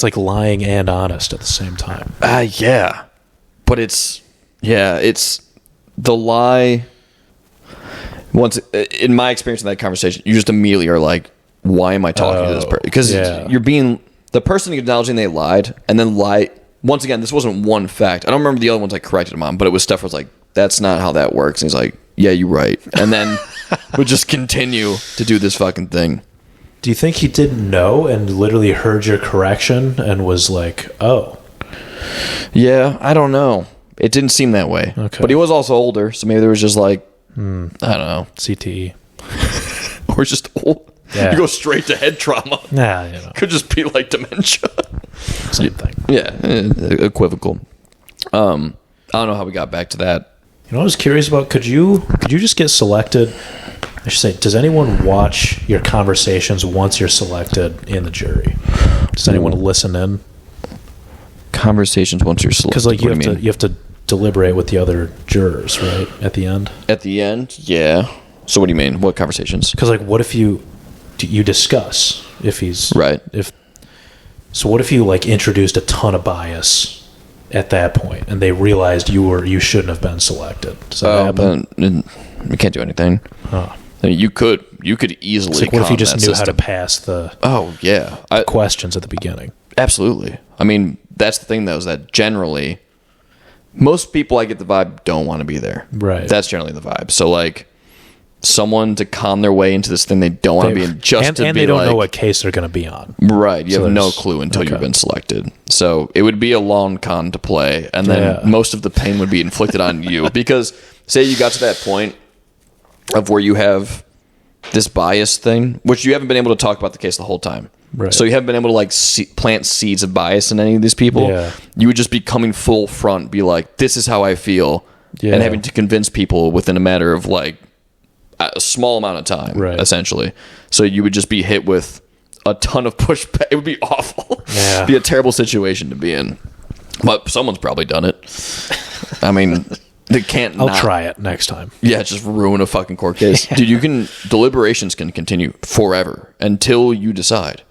like lying and honest at the same time. Yeah. But it's the lie. Once, in my experience in that conversation, you just immediately are like, why am I talking to this person? Because you're being, the person acknowledging they lied and then lie. Once again, this wasn't one fact. I don't remember the other ones I corrected him on, but it was stuff where I was like, that's not how that works. And he's like, yeah, you're right. And then would just continue to do this fucking thing. Do you think he didn't know and literally heard your correction and was like, oh? Yeah, I don't know. It didn't seem that way. Okay. But he was also older, so maybe there was just like, I don't know. CTE. Or just old. Yeah. You go straight to head trauma. Nah, Could just be like dementia. Same thing. Yeah, equivocal. I don't know how we got back to that. I was curious about, could you just get selected? I should say, does anyone watch your conversations once you're selected in the jury? Does anyone listen in? Conversations once you're selected? Because like you have to deliberate with the other jurors, right? At the end? At the end, yeah. So what do you mean? What conversations? Because like, what if you discuss if he's... Right. So what if you like introduced a ton of bias at that point and they realized you shouldn't have been selected? Does that happen? Then you can't do anything. Huh. I mean, you could easily. Like, what if you just knew how to pass the questions at the beginning? Absolutely. I mean, that's the thing though, is that generally most people, I get the vibe, don't want to be there. Right. That's generally the vibe. So like someone to con their way into this thing they don't want to be in, and they don't know what case they're going to be on. Right. You have no clue until you've been selected. So it would be a long con to play, and then most of the pain would be inflicted on you. Because say you got to that point of where you have this bias thing, which you haven't been able to talk about the case the whole time. Right. So you haven't been able to like plant seeds of bias in any of these people. Yeah. You would just be coming full front, be like, this is how I feel, and having to convince people within a matter of like a small amount of time, essentially. So you would just be hit with a ton of pushback. It would be awful. Yeah. It'd be a terrible situation to be in. But someone's probably done it. I mean, they can't. I'll try it next time. Yeah, just ruin a fucking court case. Dude, deliberations can continue forever until you decide.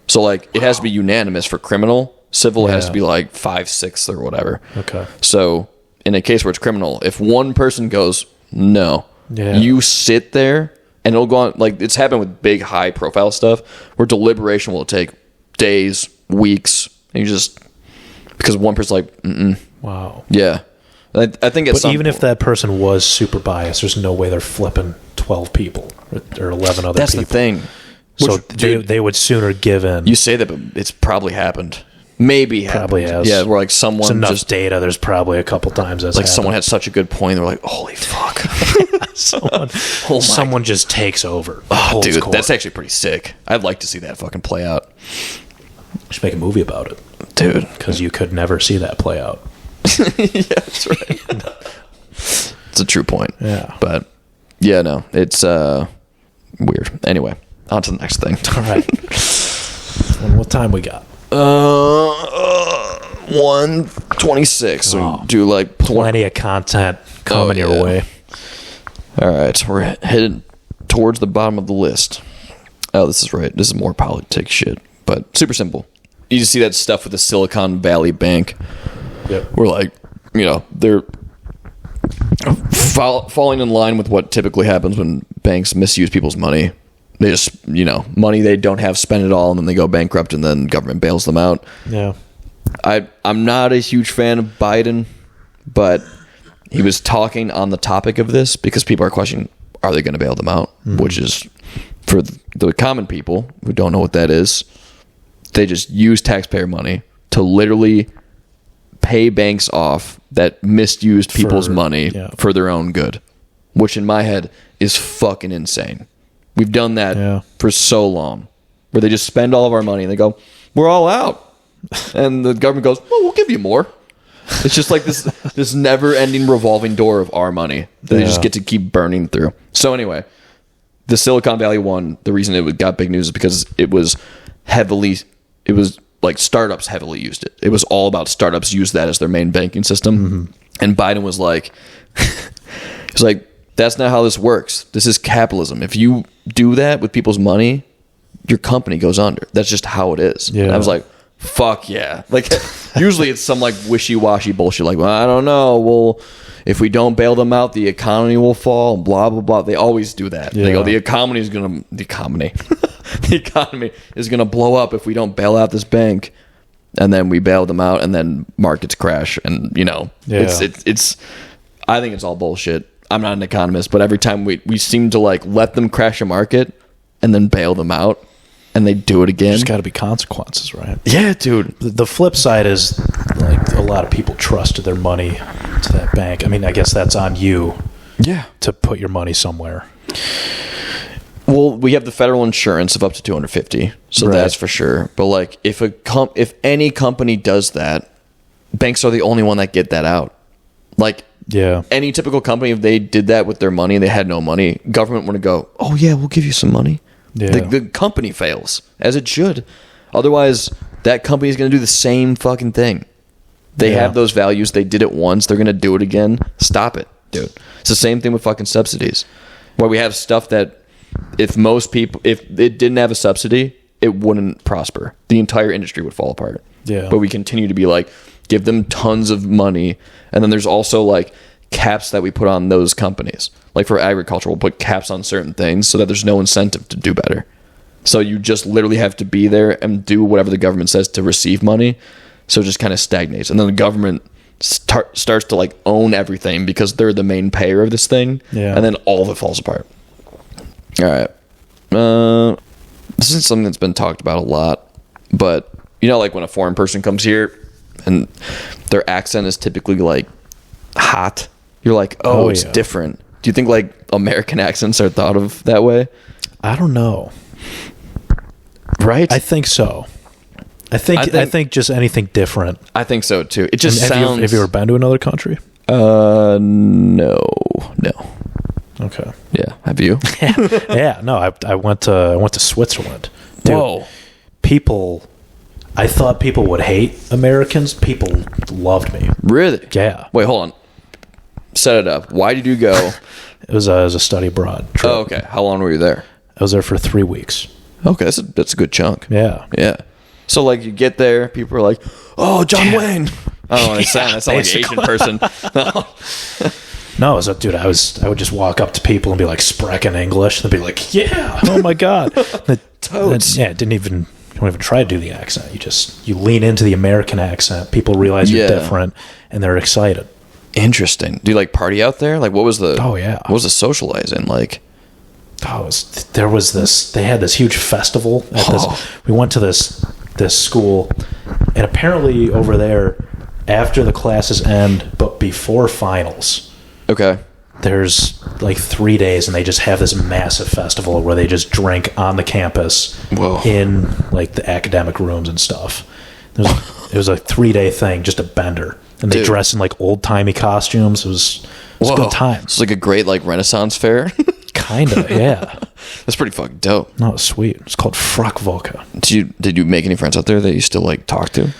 So like, it has to be unanimous for criminal. Civil has to be like 5/6 or whatever. Okay. So in a case where it's criminal, if one person goes, no, you sit there and it'll go on. Like, it's happened with big high profile stuff where deliberation will take days, weeks, and you just, because one person's like, wow. Yeah. I think but even if that person was super biased, there's no way they're flipping 12 people or 11 other people. That's the thing. So they would sooner give in. You say that, but it's probably happened. Maybe probably happened. has. Yeah, where like someone It's enough just data. There's probably a couple times that's like happened. someone had such a good point. They're like, holy fuck. someone just takes over. Oh, dude, that's actually pretty sick. I'd like to see that fucking play out. Should make a movie about it, dude, because you could never see that play out. Yeah, that's right. It's a true point. Yeah, but yeah, no, it's weird. Anyway, on to the next thing. All right. And what time we got? 1:26. So do like plenty of content coming your way. All right, we're headed towards the bottom of the list. Oh, this is right. This is more politics shit, but super simple. You just see that stuff with the Silicon Valley Bank. Yep. We're like, they're falling in line with what typically happens when banks misuse people's money. They just, money they don't have, spend it all, and then they go bankrupt, and then government bails them out. Yeah. I'm not a huge fan of Biden, but he was talking on the topic of this because people are questioning, are they going to bail them out? Mm-hmm. Which is, for the common people who don't know what that is, they just use taxpayer money to literally pay banks off that misused people's money for their own good, which in my head is fucking insane. We've done that for so long, where they just spend all of our money and they go, we're all out. And the government goes, well, we'll give you more. It's just like this never-ending revolving door of our money that they just get to keep burning through. So anyway, the Silicon Valley one, the reason it got big news is because it was like startups heavily used it. It was all about startups used that as their main banking system. Mm-hmm. And Biden was like, that's not how this works. This is capitalism. If you do that with people's money, your company goes under. That's just how it is. Yeah. And I was like, fuck yeah. Like, usually it's some like wishy-washy bullshit. Like, well, I don't know. Well, if we don't bail them out, the economy will fall, and blah, blah, blah. They always do that. Yeah. They go, the economy is going to blow up if we don't bail out this bank. And then we bail them out, and then markets crash. And, it's I think it's all bullshit. I'm not an economist, but every time we seem to like let them crash a market and then bail them out, and they do it again. There's got to be consequences, right? Yeah, dude. The flip side is like a lot of people trusted their money to that bank. I mean, I guess that's on you. Yeah. To put your money somewhere. Well, we have the federal insurance of up to $250, so that's for sure. But like, if any company does that, banks are the only one that get that out. Like, any typical company, if they did that with their money and they had no money, government would go, oh yeah, we'll give you some money. Yeah. The company fails, as it should. Otherwise, that company is going to do the same fucking thing. They have those values. They did it once. They're going to do it again. Stop it, dude. It's the same thing with fucking subsidies. Where we have stuff that if it didn't have a subsidy, it wouldn't prosper. The entire industry would fall apart. Yeah. But we continue to be like, give them tons of money. And then there's also like caps that we put on those companies. Like for agriculture, we'll put caps on certain things so that there's no incentive to do better. So you just literally have to be there and do whatever the government says to receive money. So it just kind of stagnates. And then the government starts to like own everything because they're the main payer of this thing. Yeah. And then all of it falls apart. All right. This is something that's been talked about a lot. But, like when a foreign person comes here and their accent is typically like hot, you're like, it's different. Do you think like American accents are thought of that way? I don't know. Right? I think so. I think just anything different. I think so too. It just sounds. Have you ever been to another country? No. Okay. Yeah. Have you? Yeah. No. I went to Switzerland. Dude, whoa. I thought people would hate Americans. People loved me. Really? Yeah. Wait, hold on. Set it up. Why did you go? It was a study abroad trip. Oh, okay. How long were you there? I was there for 3 weeks. Okay, that's a good chunk. Yeah. Yeah. So like you get there, people are like, "Oh, John Wayne." I don't know. I sound like an Asian person. No, dude, I would just walk up to people and be like Sprechen English, and they'd be like, "Yeah, oh my god." Toads. Yeah, don't even try to do the accent. You lean into the American accent. People realize you're different, and they're excited. Interesting. Do you like party out there? Like, what was the? Oh yeah. What was the socializing like? There was this. They had this huge festival. We went to this school, And apparently over there, after the classes end, but before finals, okay, there's like 3 days, and they just have this massive festival where they just drink on the campus. Whoa. In like the academic rooms and stuff. It was a 3-day thing, just a bender. And they dress in like old-timey costumes. It was a good time. It's like a great like Renaissance fair. Kinda, yeah. That's pretty fucking dope. No, it's sweet. It's called Frockvolka. Did you make any friends out there that you still like talk to?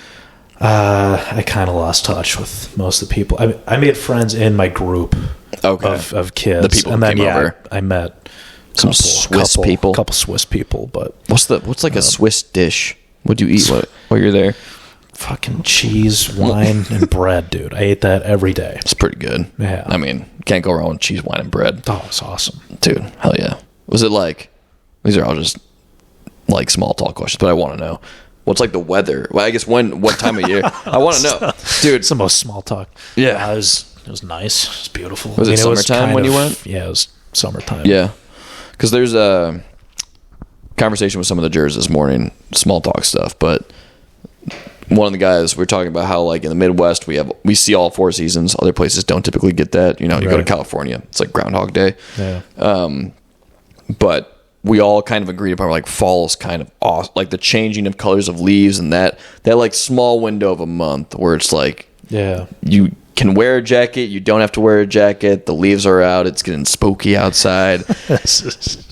I kind of lost touch with most of the people. I made friends in my group of kids. The people and then, who came over. I met some Swiss people. A couple Swiss people, but what's like a Swiss dish? What do you eat while you're there? Fucking cheese, wine, and bread, dude. I ate that every day. It's pretty good. Yeah. I mean, can't go wrong with cheese, wine, and bread. Oh, it's awesome. Dude, hell yeah. Was it like, these are all just like small talk questions, but I want to know. What's like the weather? Well, I guess what time of year? I want to know. Dude. It's the most small talk. Yeah. It was nice. It was beautiful. Was it summertime when you went? Yeah, it was summertime. Yeah. Because there's a conversation with some of the jurors this morning, small talk stuff, but one of the guys, we're talking about how like in the Midwest we see all 4 seasons. Other places don't typically get that. You know, you go to California, it's like Groundhog Day. Yeah. But we all kind of agreed upon like fall is kind of awesome, like the changing of colors of leaves and that like small window of a month where it's like, yeah, you can wear a jacket, you don't have to wear a jacket, the leaves are out, it's getting spooky outside.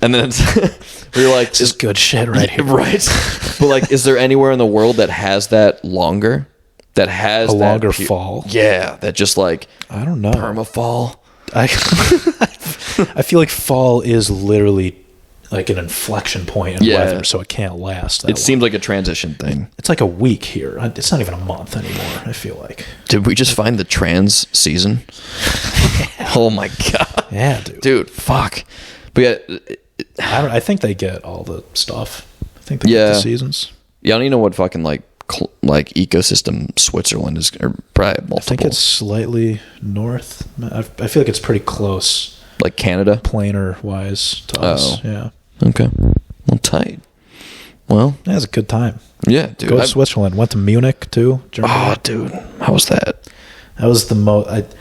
And then we're like, this is good shit right here. Right. But like, is there anywhere in the world that has that longer? That has a longer fall? Yeah, that just like, I don't know. Permafall? I feel like fall is literally like an inflection point in weather, so it can't last that long. Seems like a transition thing. It's like a week here. It's not even a month anymore, I feel like. Did we just find the trans season? Oh my god. Yeah, dude. Dude, fuck. But yeah, I think they get all the stuff. I think they get the seasons. Yeah, I don't even know what fucking like ecosystem Switzerland is, or probably multiple. I think it's slightly north. I feel like it's pretty close. Like Canada? Planar wise to us. Yeah. Okay. Well, tight. Well, that was a good time. Yeah, dude. Go to Switzerland. Went to Munich too. Germany. Oh, dude. How was that? That was the most.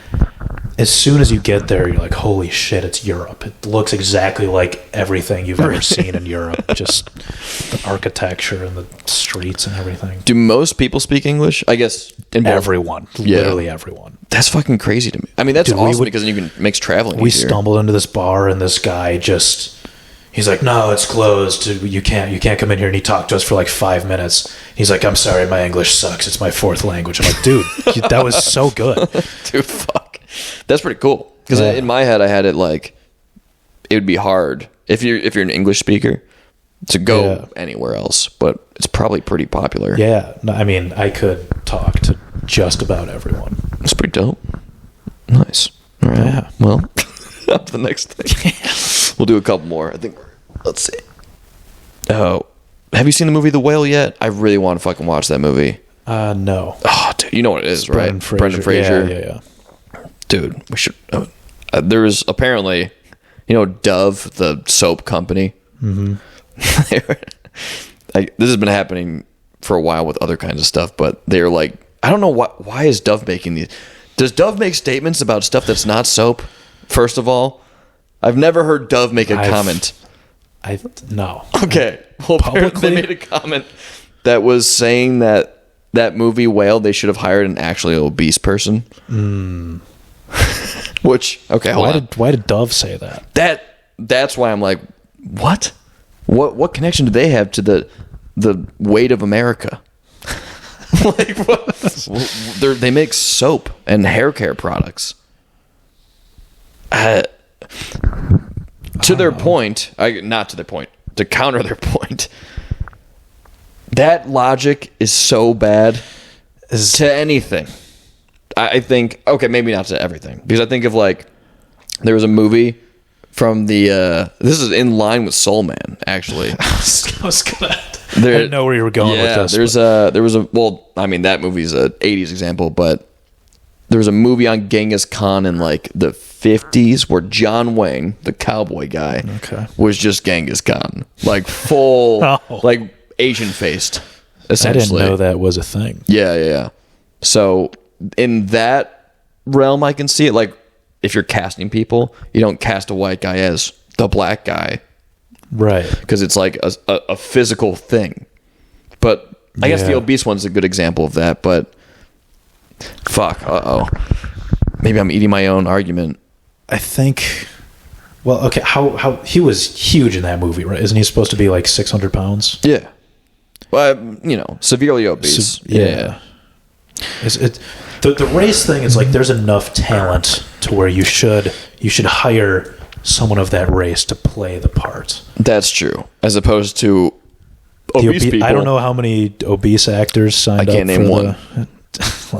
As soon as you get there, you're like, holy shit, it's Europe. It looks exactly like everything you've ever seen in Europe. Just the architecture and the streets and everything. Do most people speak English? I guess everyone. Literally everyone. That's fucking crazy to me. I mean, that's awesome because then makes traveling easier. Stumbled into this bar and this guy just... He's like, no, it's closed. You can't come in here. And he talked to us for like 5 minutes. He's like, I'm sorry, my English sucks. It's my 4th language. I'm like, dude, that was so good. Dude, fuck. That's pretty cool. Because in my head, I had it like, it would be hard if you're an English speaker to go anywhere else. But it's probably pretty popular. Yeah. No, I mean, I could talk to just about everyone. That's pretty dope. Nice. All right. Yeah. Well, up to the next thing. We'll do a couple more. I think let's see. Oh, have you seen the movie The Whale yet? I really want to fucking watch that movie. No. Oh, dude, you know what it is, right? Brendan Fraser. Yeah. Dude, we should. There was apparently, Dove, the soap company. Mm-hmm. This has been happening for a while with other kinds of stuff, but they're like, I don't know why is Dove making these? Does Dove make statements about stuff that's not soap? First of all, I've never heard Dove make a comment. No. Okay. Well, apparently they made a comment that was saying that movie Whale, they should have hired an actually obese person. Which, okay, hold on. Why did Dove say that? That's why I'm like, what? What connection do they have to the weight of America? Like, what? They make soap and hair care products. To their point, not to their point, to counter their point, that logic is so bad to anything. I think, okay, maybe not to everything, because I think of like, there was a movie from this is in line with Soul Man, actually. I was gonna, I didn't know where you were going with this. That movie's a 80s example, but there was a movie on Genghis Khan in like the 50s where John Wayne, the cowboy guy, was just Genghis Khan. Like full, like Asian faced. essentially. I didn't know that was a thing. Yeah. So in that realm, I can see it. Like, if you're casting people, you don't cast a white guy as the black guy. Right. Because it's like a physical thing. But I guess the obese one's a good example of that. But fuck. Maybe I'm eating my own argument. I think... Well, okay, how he was huge in that movie, right? Isn't he supposed to be like 600 pounds? Yeah. Well, severely obese. Yeah. The race thing is like there's enough talent to where you should hire someone of that race to play the part. That's true. As opposed to obese people. I don't know how many obese actors signed up. I can't name one.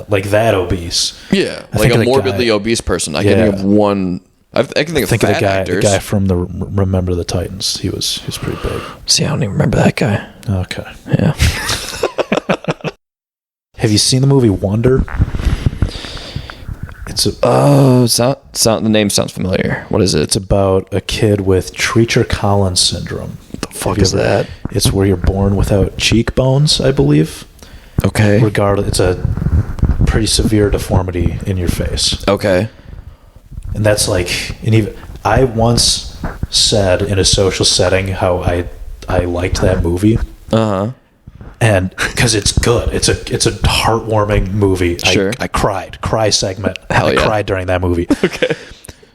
Like that obese. Yeah, like a morbidly obese person. I can think of one. I can think of fat actors. The guy from the Remember the Titans. He was pretty big. See, I don't even remember that guy. Okay. Yeah. Have you seen the movie Wonder? The name sounds familiar. What is it? It's about a kid with Treacher-Collins syndrome. What the fuck is that? It's where you're born without cheekbones, I believe. Okay. Regardless, it's a pretty severe deformity in your face. Okay. And that's like, I once said in a social setting how I liked that movie. Uh-huh. And because it's good, it's a heartwarming movie. Sure. I cried. Cry segment. Hell yeah. I cried during that movie. Okay.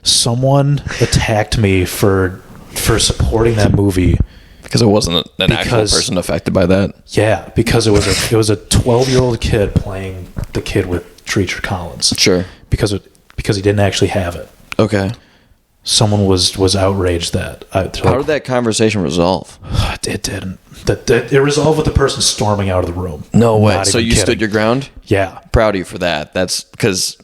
Someone attacked me for supporting that movie because it wasn't an actual person affected by that. Yeah, because it was a 12-year-old kid playing the kid with Treacher-Collins. Sure. Because he didn't actually have it. Okay. Someone was outraged that. How did that conversation resolve? It didn't. It resolved with the person storming out of the room. No way. So you stood your ground? Yeah. Proud of you for that. That's because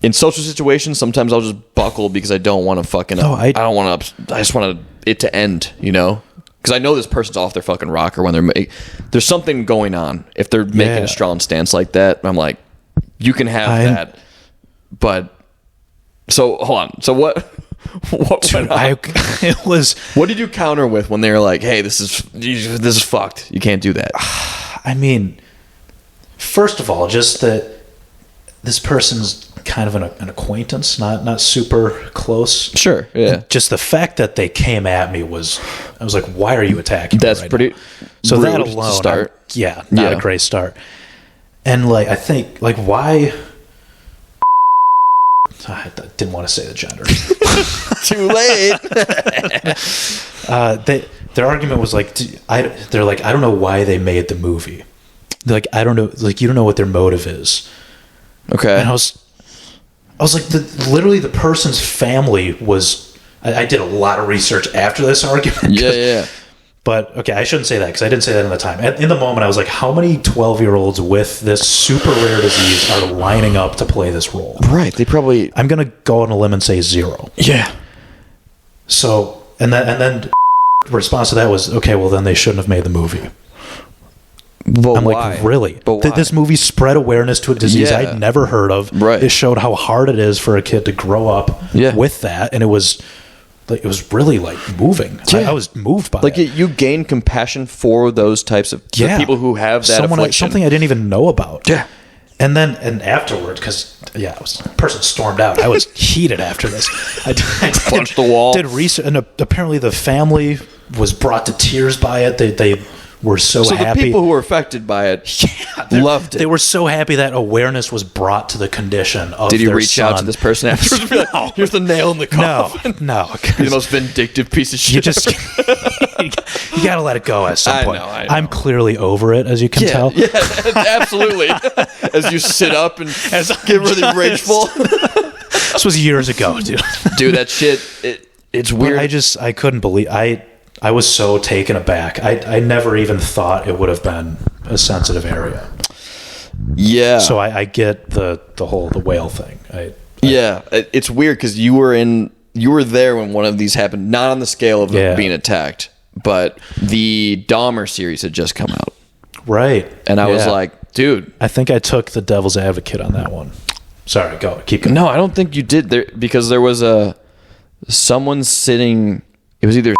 in social situations, sometimes I'll just buckle because I don't want to fucking... I don't want to... I just want it to end, Because I know this person's off their fucking rocker when there's something going on. If they're making a strong stance like that, I'm like, you can have that. But... So, hold on. So what went on? It was... What did you counter with when they were like, hey, this is fucked. You can't do that. I mean, first of all, just that this person's kind of an acquaintance, not super close. Sure, yeah. And just the fact that they came at me I was like, why are you attacking me right pretty now? So rude that alone, to start. Not a great start. And like, I think, like, why... I didn't want to say the gender. Too late. Their argument was like, they're like, I don't know why they made the movie. They're like, I don't know, like, you don't know what their motive is. Okay. And I was like, literally the person's family was. I did a lot of research after this argument. Yeah. But okay, I shouldn't say that because I didn't say that in the time. In the moment, I was like, how many 12-year-olds with this super rare disease are lining up to play this role? Right. They probably... I'm going to go on a limb and say 0. Yeah. So, and then the response to that was, okay, well, then they shouldn't have made the movie. But I'm why? like, really? But why? This movie spread awareness to a disease I'd never heard of. Right. It showed how hard it is for a kid to grow up with that, and it was really like moving. I was moved by it. You gain compassion for those types of people who have that affliction. Something I didn't even know about. Yeah. And afterward, because the person stormed out. I was heated after this. I punched the wall. Did research, and apparently the family was brought to tears by it. They were so happy. So the people who were affected by it loved it. They were so happy that awareness was brought to the condition of Did you their reach son. out to this person afterwards? No. Here's the nail in the coffin. No. You're the most vindictive piece of shit. You got to let it go at some point. I know. I'm clearly over it, as you can tell. Yeah, absolutely. As you sit up and get really rageful. This was years ago, dude. Dude, that shit, it's weird. I couldn't believe... I was so taken aback. I never even thought it would have been a sensitive area. Yeah. So I get the whale thing. It's weird because you were there when one of these happened, not on the scale of being attacked, but the Dahmer series had just come out. Right. And I was like, dude. I think I took the devil's advocate on that one. Sorry, keep going. No, I don't think you did there because there was someone sitting, it was either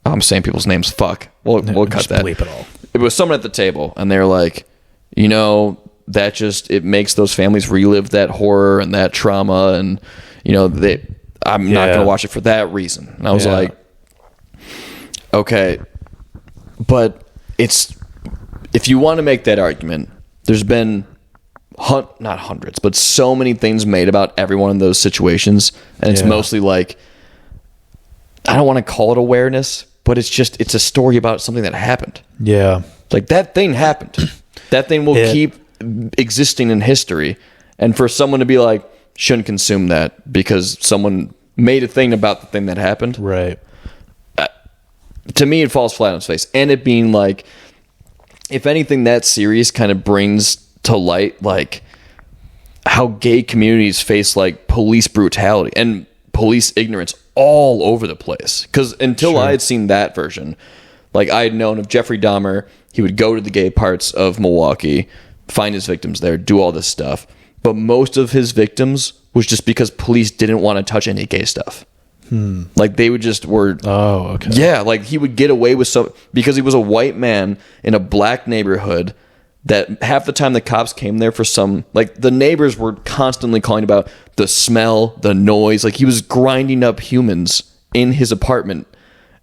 I'm saying people's names. Fuck. We'll cut that. Bleep it all. It was someone at the table, and they're like, you know, that just, it makes those families relive that horror and that trauma, and, you know, I'm not going to watch it for that reason. And I was like, okay, but if you want to make that argument, there's been not hundreds, but so many things made about everyone in those situations, and it's mostly like, I don't want to call it awareness, but it's a story about something that happened. Yeah. Like, that thing happened. That thing will keep existing in history. And for someone to be like, shouldn't consume that because someone made a thing about the thing that happened. Right. To me, it falls flat on its face. And it being like, if anything, that series kind of brings to light, like, how gay communities face, like, police brutality and police ignorance all over the place. Because until I had seen that version, like, I had known of Jeffrey Dahmer, he would go to the gay parts of Milwaukee, find his victims there, do all this stuff. But most of his victims was just because police didn't want to touch any gay stuff. Like, they would just were... Oh, okay. Yeah, like, he would get away with some... Because he was a white man in a black neighborhood that half the time the cops came there for some... Like, the neighbors were constantly calling about the smell, the noise. Like, he was grinding up humans in his apartment.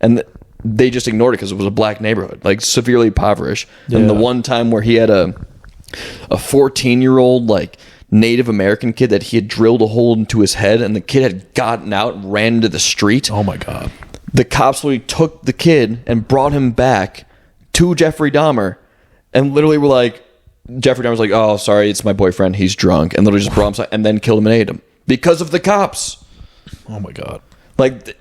And they just ignored it because it was a black neighborhood. Like, severely impoverished. Yeah. And the one time where he had a 14-year-old, like... Native American kid that he had drilled a hole into his head, and the kid had gotten out and ran into the street. Oh my God. The cops literally took the kid and brought him back to Jeffrey Dahmer, and literally were like, Jeffrey Dahmer's like, oh, sorry, it's my boyfriend, he's drunk, and literally just brought him and then killed him and ate him because of the cops. Oh my God. Like,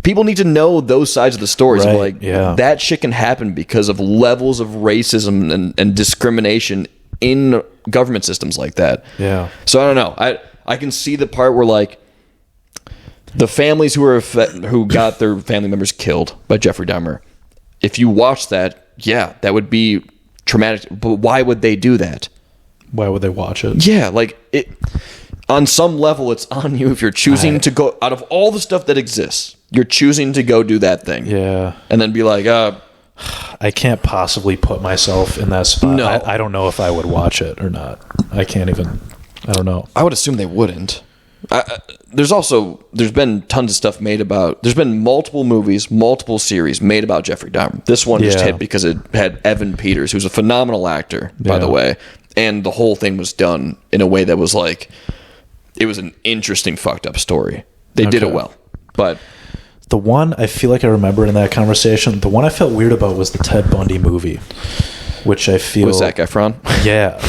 people need to know those sides of the stories. Right. Like, that shit can happen because of levels of racism and discrimination in government systems like that. Yeah. So I don't know. I can see the part where, like, the families who got their family members killed by Jeffrey Dahmer. If you watch that, that would be traumatic. But why would they do that? Why would they watch it? Yeah, like, it. On some level, it's on you if you're choosing to go out of all the stuff that exists. You're choosing to go do that thing. Yeah. And then be like, I can't possibly put myself in that spot. No. I don't know if I would watch it or not. I don't know. I would assume they wouldn't. There's been tons of stuff made about, there's been multiple movies, multiple series made about Jeffrey Dahmer. This one just hit because it had Evan Peters, who's a phenomenal actor, by the way. And the whole thing was done in a way that was like, it was an interesting, fucked up story. They did it well. But... The one I feel like I remember in that conversation, the one I felt weird about was the Ted Bundy movie, which I feel... Was Zac Efron? Yeah.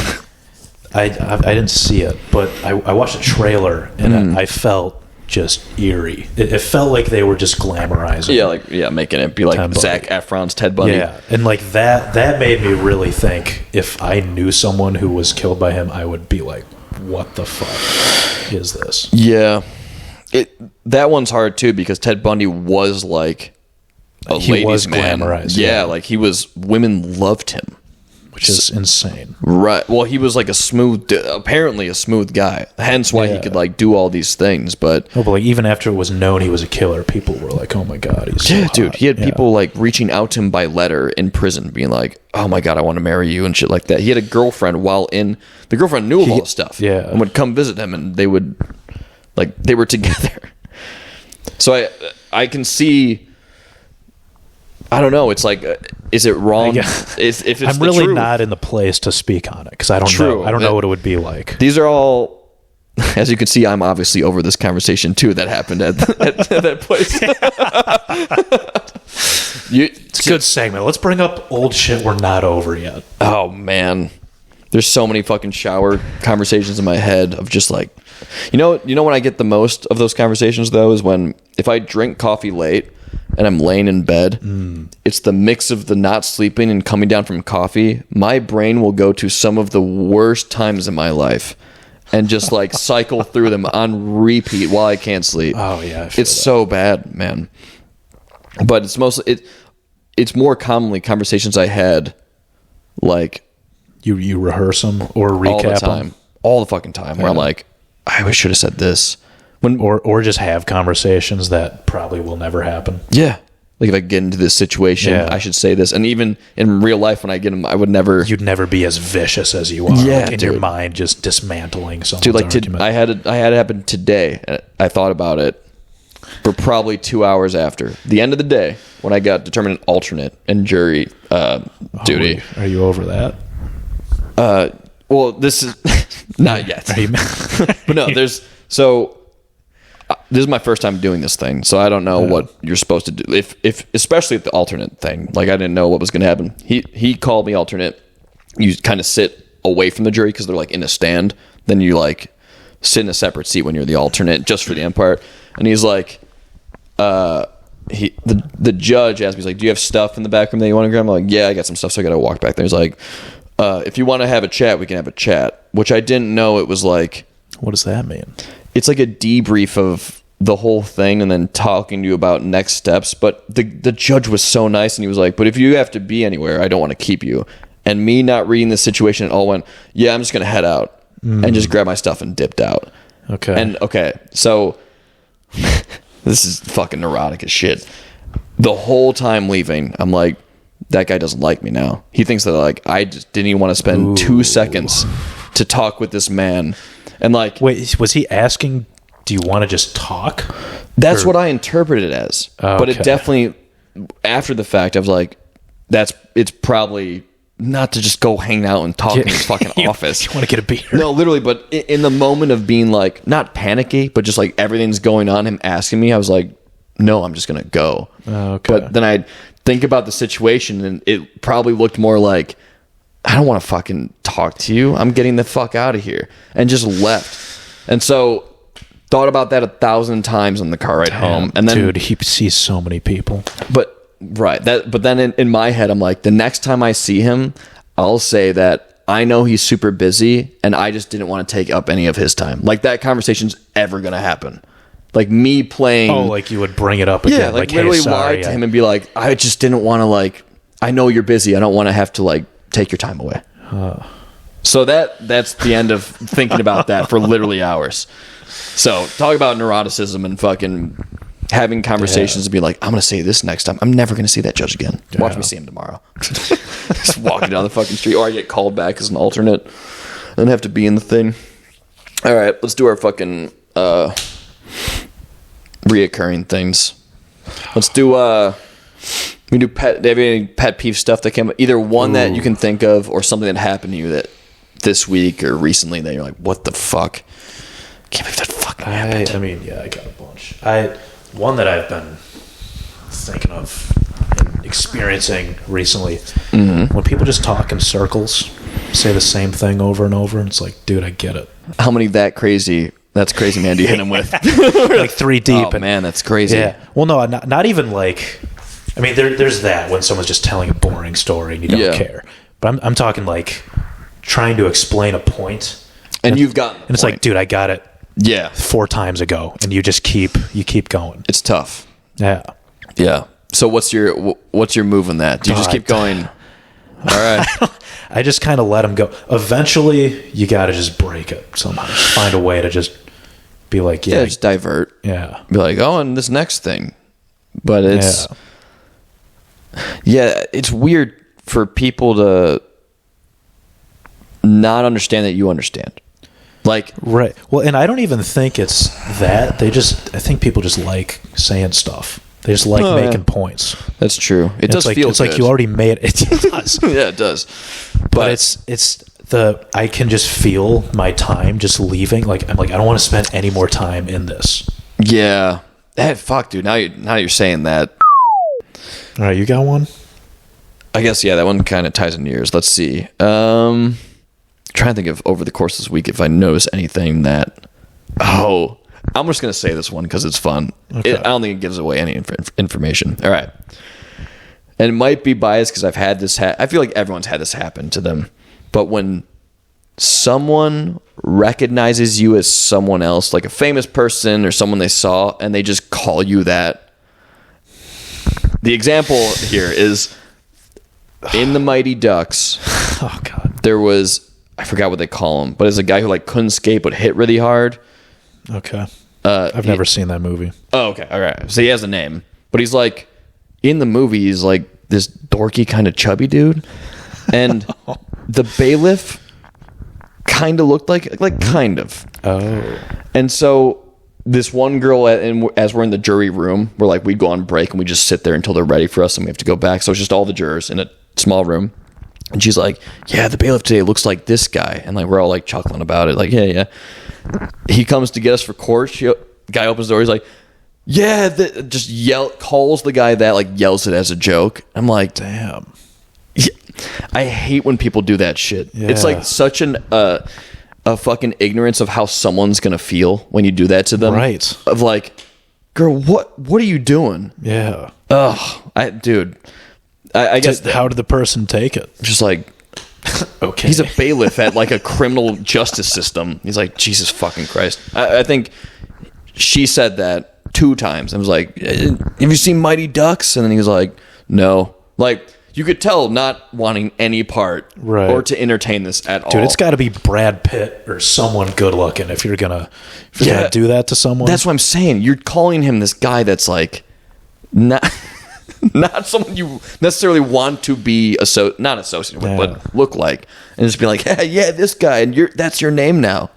I didn't see it, but I watched a trailer, and I felt just eerie. It felt like they were just glamorizing. Making it be like Zac Efron's Ted Bundy. Yeah, and like that made me really think, if I knew someone who was killed by him, I would be like, what the fuck is this? Yeah. That one's hard too because Ted Bundy was like a ladies' man. Glamorized. Yeah, like women loved him, which is insane. Right. Well, he was like apparently a smooth guy. Hence why he could like do all these things. But like even after it was known he was a killer, people were like, "Oh my God, he's so hot." Dude. He had people like reaching out to him by letter in prison, being like, "Oh my God, I want to marry you" and shit like that. He had a girlfriend the girlfriend knew of all this stuff. Yeah, and would come visit him, and they would. Like, they were together. So I can see... I don't know. It's like, is it wrong? If it's I'm really not in the place to speak on it, because I don't know. I don't know what it would be like. These are all... As you can see, I'm obviously over this conversation, too, that happened at that place. It's a good segment. Let's bring up old shit we're not over yet. Oh, man. There's so many fucking shower conversations in my head of just like... You know when I get the most of those conversations, though, is if I drink coffee late and I'm laying in bed, it's the mix of the not sleeping and coming down from coffee. My brain will go to some of the worst times in my life and just like cycle through them on repeat while I can't sleep. Oh, yeah. It's so bad, man. But it's mostly... It's more commonly conversations I had, like... You rehearse them or recap them? All the fucking time. Where I'm like... I should have said this. Or just have conversations that probably will never happen. Yeah. Like if I get into this situation, I should say this. And even in real life, when I get them, I would never. You'd never be as vicious as you are. Yeah, like in your mind, just dismantling someone's dude, like argument. I had it happen today. I thought about it for probably 2 hours after the end of the day when I got determined an alternate in jury duty. Are you over that? Well, this is not yet. But no, this is my first time doing this thing, so I don't know what you're supposed to do. If especially the alternate thing, like I didn't know what was going to happen. He called me alternate. You kind of sit away from the jury because they're like in a stand. Then you like sit in a separate seat when you're the alternate, just for the umpire. And he's like, the judge asked me, he's like, "Do you have stuff in the back room that you want to grab?" I'm like, "Yeah, I got some stuff." So I got to walk back there. He's like, "If you want to have a chat, we can have a chat." Which I didn't know it was like. What does that mean? It's like a debrief of the whole thing and then talking to you about next steps. But the judge was so nice and he was like, "But if you have to be anywhere, I don't want to keep you." And me not reading the situation at all went, "Yeah, I'm just going to head out," and just grab my stuff and dipped out. So this is fucking neurotic as shit. The whole time leaving, I'm like, that guy doesn't like me now. He thinks that like I just didn't even want to spend 2 seconds to talk with this man. And like, wait, was he asking, do you want to just talk? That's what I interpreted it as. Okay. But it definitely, after the fact, I was like, it's probably not to just go hang out and talk in his fucking office. You want to get a beer? No, literally. But in the moment of being like, not panicky, but just like everything's going on, him asking me, I was like, no, I'm just going to go. Okay. But then I think about the situation and it probably looked more like, I don't want to fucking talk to you. I'm getting the fuck out of here. And just left. And so thought about that 1,000 times on the car ride home. And then, dude, he sees so many people. But then in my head, I'm like, the next time I see him, I'll say that I know he's super busy and I just didn't want to take up any of his time. Like that conversation's ever going to happen. Like me playing. Oh, like you would bring it up again. Yeah, like literally lie to him and be like, I just didn't want to like, I know you're busy. I don't want to have to like, take your time away. So that's the end of thinking about that for literally hours. So talk about neuroticism and fucking having conversations and be like, I'm going to say this next time. I'm never going to see that judge again. Watch me see him tomorrow. Just walking down the fucking street. Or I get called back as an alternate and have to be in the thing. All right, let's do our fucking reoccurring things. Let's do... We do do you have any pet peeve stuff that came up? Either one that you can think of or something that happened to you that this week or recently that you're like, what the fuck? Can't believe that fucking happened. I mean, yeah, I got a bunch. One that I've been thinking of and experiencing recently, when people just talk in circles, say the same thing over and over, and it's like, dude, I get it. How many that's crazy, man, do you hit him with? Like 3 deep. Oh, man, that's crazy. Yeah. Well, no, not even like... I mean, there's that when someone's just telling a boring story and you don't care. But I'm talking like trying to explain a point. And you've got... And it's like, dude, I got it 4 times ago. And you just keep going. It's tough. Yeah. Yeah. So what's your move on that? Do you just keep going? All right. I just kind of let them go. Eventually, you got to just break it somehow. Just find a way to just be like, just divert. Yeah. Be like, oh, and this next thing. But it's... Yeah, it's weird for people to not understand that you understand. Like, right. Well, and I don't even think it's that. I think people just like saying stuff. They just like making points. That's true. It does feel it's good. Like you already made it. It does. Yeah, it does. But it's I can just feel my time just leaving. Like I'm like, I don't want to spend any more time in this. Yeah. Fuck, dude. Now you're saying that. All right, you got one? I guess, yeah, that one kind of ties into yours. Let's see. Trying to think of over the course of this week if I notice anything that... Oh, I'm just going to say this one because it's fun. Okay. I don't think it gives away any information. All right. And it might be biased because I've had this... I feel like everyone's had this happen to them. But when someone recognizes you as someone else, like a famous person or someone they saw, and they just call you that... The example here is in the Mighty Ducks. Oh God! There was, I forgot what they call him, but it's a guy who like couldn't skate but hit really hard. Okay. I've never seen that movie. Oh, okay. All right. So he has a name, but he's in the movie, he's like this dorky kind of chubby dude, and the bailiff kind of looked like kind of. Oh. And so this one girl, as we're in the jury room, we're like, we'd go on break and we just sit there until they're ready for us and we have to go back. So it's just all the jurors in a small room. And she's like, yeah, the bailiff today looks like this guy. And like, we're all like chuckling about it. Like, yeah. He comes to get us for court. Guy opens the door. He's like, yeah, calls the guy that, like yells it as a joke. I'm like, damn. Yeah, I hate when people do that shit. Yeah. It's like such a fucking ignorance of how someone's gonna feel when you do that to them. Right. Of like, girl, what are you doing? Yeah. Ugh. I guess how did the person take it? Just like, okay. He's a bailiff at like a criminal justice system. He's like, Jesus fucking Christ. I think she said that 2 times. I was like, have you seen Mighty Ducks? And then he was like, no. Like, you could tell not wanting any part or to entertain this at all. Dude, it's got to be Brad Pitt or someone good looking if you're gonna do that to someone. That's what I'm saying. You're calling him this guy that's like not someone you necessarily want to be not associated with, but look like, and just be like, hey, yeah, this guy, and that's your name now.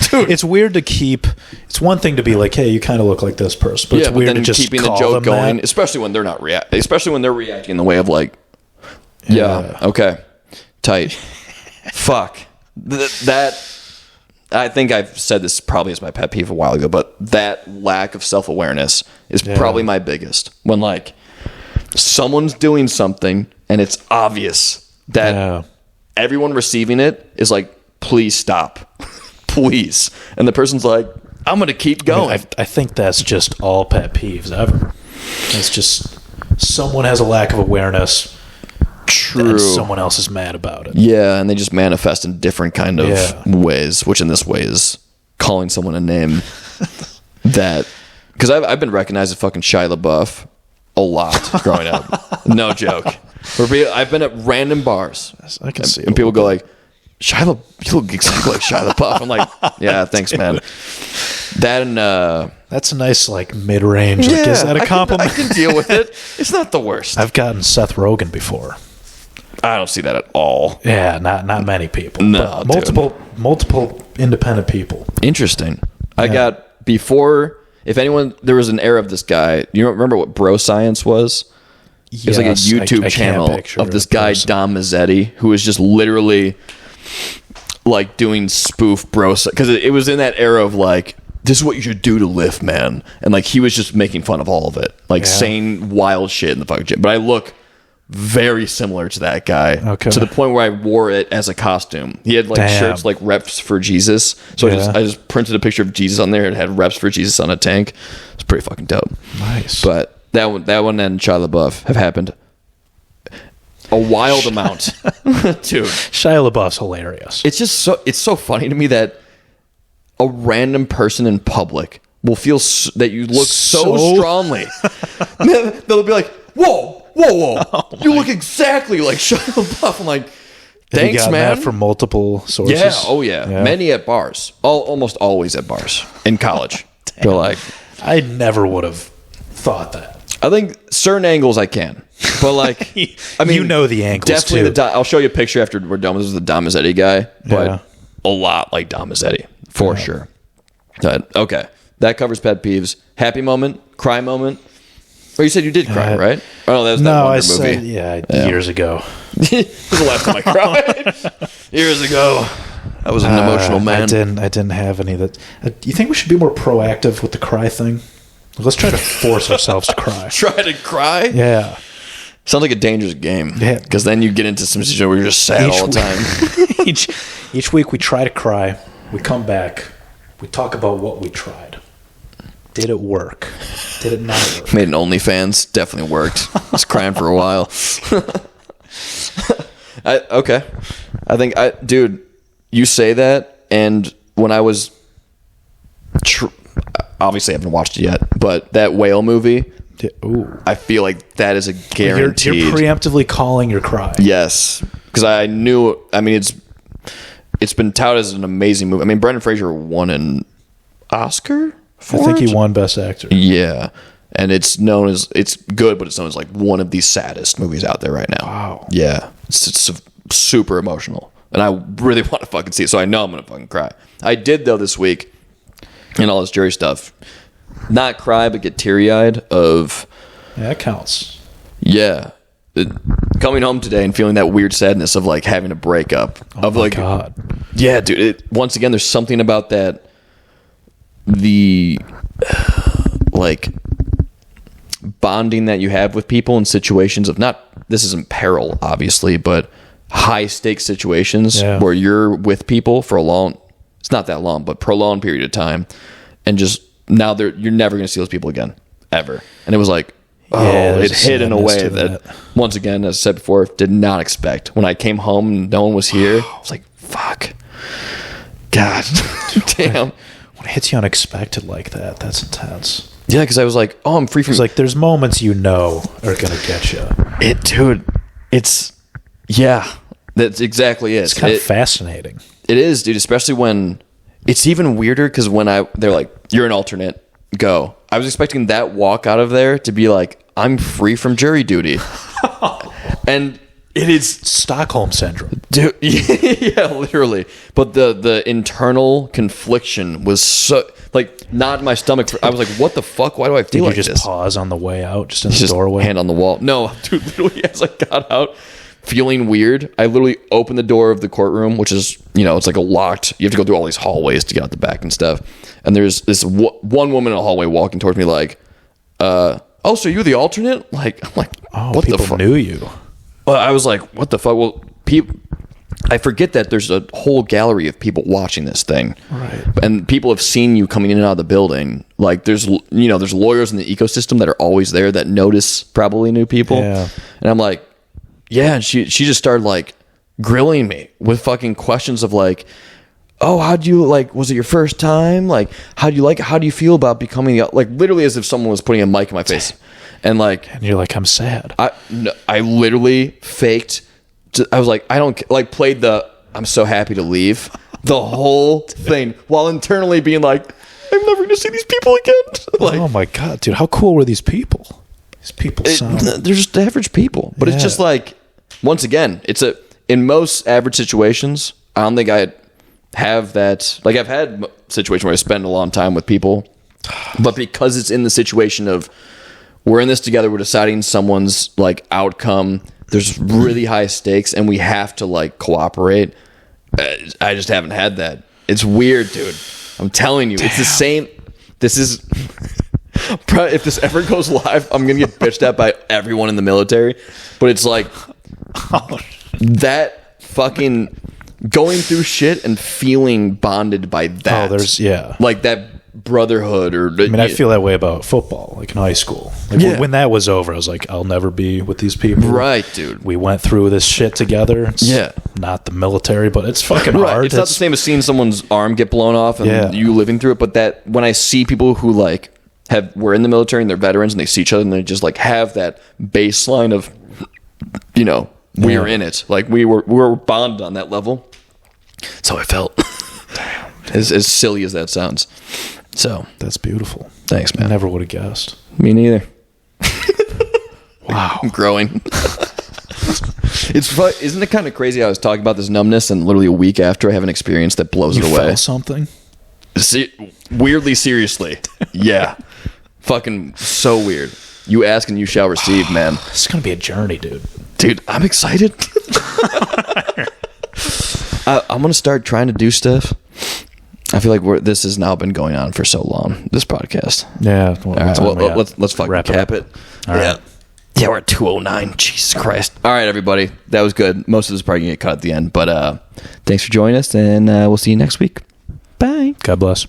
Dude. It's weird to keep. It's one thing to be like, "Hey, you kind of look like this person," but it's weird to just keeping call the joke them going, that. especially when they're not especially when they're reacting in the way of like, okay, tight, fuck. That I think I've said this probably as my pet peeve a while ago, but that lack of self-awareness is probably my biggest. When like someone's doing something and it's obvious that everyone receiving it is like, please stop. Please. And the person's like, I'm going to keep going. I think that's just all pet peeves ever. It's just someone has a lack of awareness. True. And someone else is mad about it. Yeah, and they just manifest in different kind of ways, which in this way is calling someone a name that... Because I've been recognized as fucking Shia LaBeouf a lot growing up. No joke. I've been at random bars. I can see and people go like, you look exactly like Shia LaBeouf. I'm like, yeah, thanks, man. That and that's a nice like mid-range. Like, is that a compliment? I can deal with it. It's not the worst. I've gotten Seth Rogen before. I don't see that at all. Yeah, not many people. No, multiple independent people. Interesting. I got before. If anyone, there was an era of this guy. You remember what Bro Science was? It was like a YouTube channel of this guy, Dom Mazzetti, who was just literally like doing spoof bro, because it was in that era of like, this is what you should do to lift, man. And like, he was just making fun of all of it, like saying wild shit in the fucking gym. But I look very similar to that guy, to the point where I wore it as a costume. He had like shirts like Reps for Jesus. So I just printed a picture of Jesus on there and had Reps for Jesus on a tank. It's pretty fucking dope. Nice. But that one and Shia LaBeouf have happened a wild amount. Dude, Shia LaBeouf's hilarious. It's just it's so funny to me that a random person in public will feel that you look so strongly. They'll be like, whoa, you look exactly like Shia LaBeouf. I'm like, thanks, you got man. That from multiple sources. Yeah, yeah. Many at bars. Almost always at bars in college. They're like, I never would have thought that. I think certain angles I can, but like, I mean, you know the angles definitely too. I'll show you a picture after we're done. This is the Dom Mazzetti guy, but a lot like Dom Mazzetti for sure. But, okay, that covers pet peeves. Happy moment, cry moment. Oh, you said you did cry, right? Oh, no, that was that Wonder movie. Years ago. This was the last time I cried. Years ago. I was an emotional man. I didn't have any of that. Do you think we should be more proactive with the cry thing? Let's try to force ourselves to cry. Try to cry? Yeah. Sounds like a dangerous game. Yeah. Because then you get into some situation where you're just sad all the time. Each week we try to cry. We come back. We talk about what we tried. Did it work? Did it not work? Made an OnlyFans. Definitely worked. I was crying for a while. Okay. I think, dude, you say that, and when I was... obviously I haven't watched it yet, but that whale movie, I feel like that is a guaranteed. You're preemptively calling your cry. Yes, because I knew. I mean, it's been touted as an amazing movie. I mean, Brendan Fraser won an Oscar for I think it? he won Best Actor. Yeah, and it's good, but it's known as like one of the saddest movies out there right now. Wow. Yeah, it's super emotional, and I really want to fucking see it. So I know I'm gonna fucking cry. I did though this week, and all this jury stuff. Not cry, but get teary eyed. Yeah, that counts. Yeah. Coming home today and feeling that weird sadness of like having a breakup. Oh my God. Yeah, dude. Once again, there's something about that. The like bonding that you have with people in situations of this isn't peril, obviously, but high stakes situations where you're with people for it's not that long, but prolonged period of time, and just now you're never going to see those people again, ever. And it was like, it hit in a way that, once again, as I said before, did not expect. When I came home and no one was here, I was like, fuck. God. Damn. When it hits you unexpected like that, that's intense. Yeah, because I was like, I'm free from... It's like, there's moments are going to get you. That's exactly it. It's kind of fascinating. It is, dude, especially when... It's even weirder because when they're like, you're an alternate, go. I was expecting that walk out of there to be like, I'm free from jury duty. And it is Stockholm syndrome. Dude, yeah, literally. But the internal confliction was so like not in my stomach. I was like, what the fuck? Why do I feel like this? Did you just pause on the way out, just in the doorway? Hand on the wall. No, dude, literally as I got out, feeling weird, I literally opened the door of the courtroom, which is, it's like a locked, you have to go through all these hallways to get out the back and stuff. And there's this one woman in a hallway walking towards me like, so you're the alternate? Like, I'm like, what the fuck? People knew you. Well, I was like, what the fuck? Well, I forget that there's a whole gallery of people watching this thing. Right. And people have seen you coming in and out of the building. Like there's lawyers in the ecosystem that are always there that notice probably new people. Yeah. And I'm like, yeah. And she just started like grilling me with fucking questions of like, oh, how'd you was it your first time? Like, how do you feel about becoming like literally as if someone was putting a mic in my face. And you're like, I'm sad. I literally faked. I was like, I don't played the I'm so happy to leave the whole thing while internally being like, I'm never going to see these people again. Oh my God, dude. How cool were these people? These people they're just average people. But it's just like, once again, in most average situations, I don't think I have that. Like I've had situations where I spend a long time with people, but because it's in the situation of, we're in this together, we're deciding someone's outcome, there's really high stakes and we have to cooperate. I just haven't had that. It's weird, dude. I'm telling you. Damn. It's the same. This is if this ever goes live, I'm gonna get bitched at by everyone in the military. But it's like that fucking going through shit and feeling bonded by that. Like that brotherhood. I feel that way about football, in high school. When that was over, I was like, I'll never be with these people. Right, dude. We went through this shit together. It's not the military, but it's fucking hard. It's not the same as seeing someone's arm get blown off and you living through it, but that when I see people who were in the military and they're veterans and they see each other and they just have that baseline of, we're in it. We were bonded on that level. That's how I felt. Damn. As silly as that sounds. So that's beautiful. Thanks, man. I never would have guessed. Me neither. Wow. I'm growing. Isn't it kind of crazy? I was talking about this numbness and literally a week after I have an experience that blows it away. Felt something? Weirdly, seriously. Yeah. Fucking so weird. You ask and you shall receive, man. It's going to be a journey, dude. Dude, I'm excited. I'm going to start trying to do stuff. I feel like this has now been going on for so long, this podcast. Yeah. Let's fucking cap it. All right. Yeah, we're at 2:09. Jesus Christ. All right, everybody. That was good. Most of this is probably going to get cut at the end. But thanks for joining us, and we'll see you next week. Bye. God bless.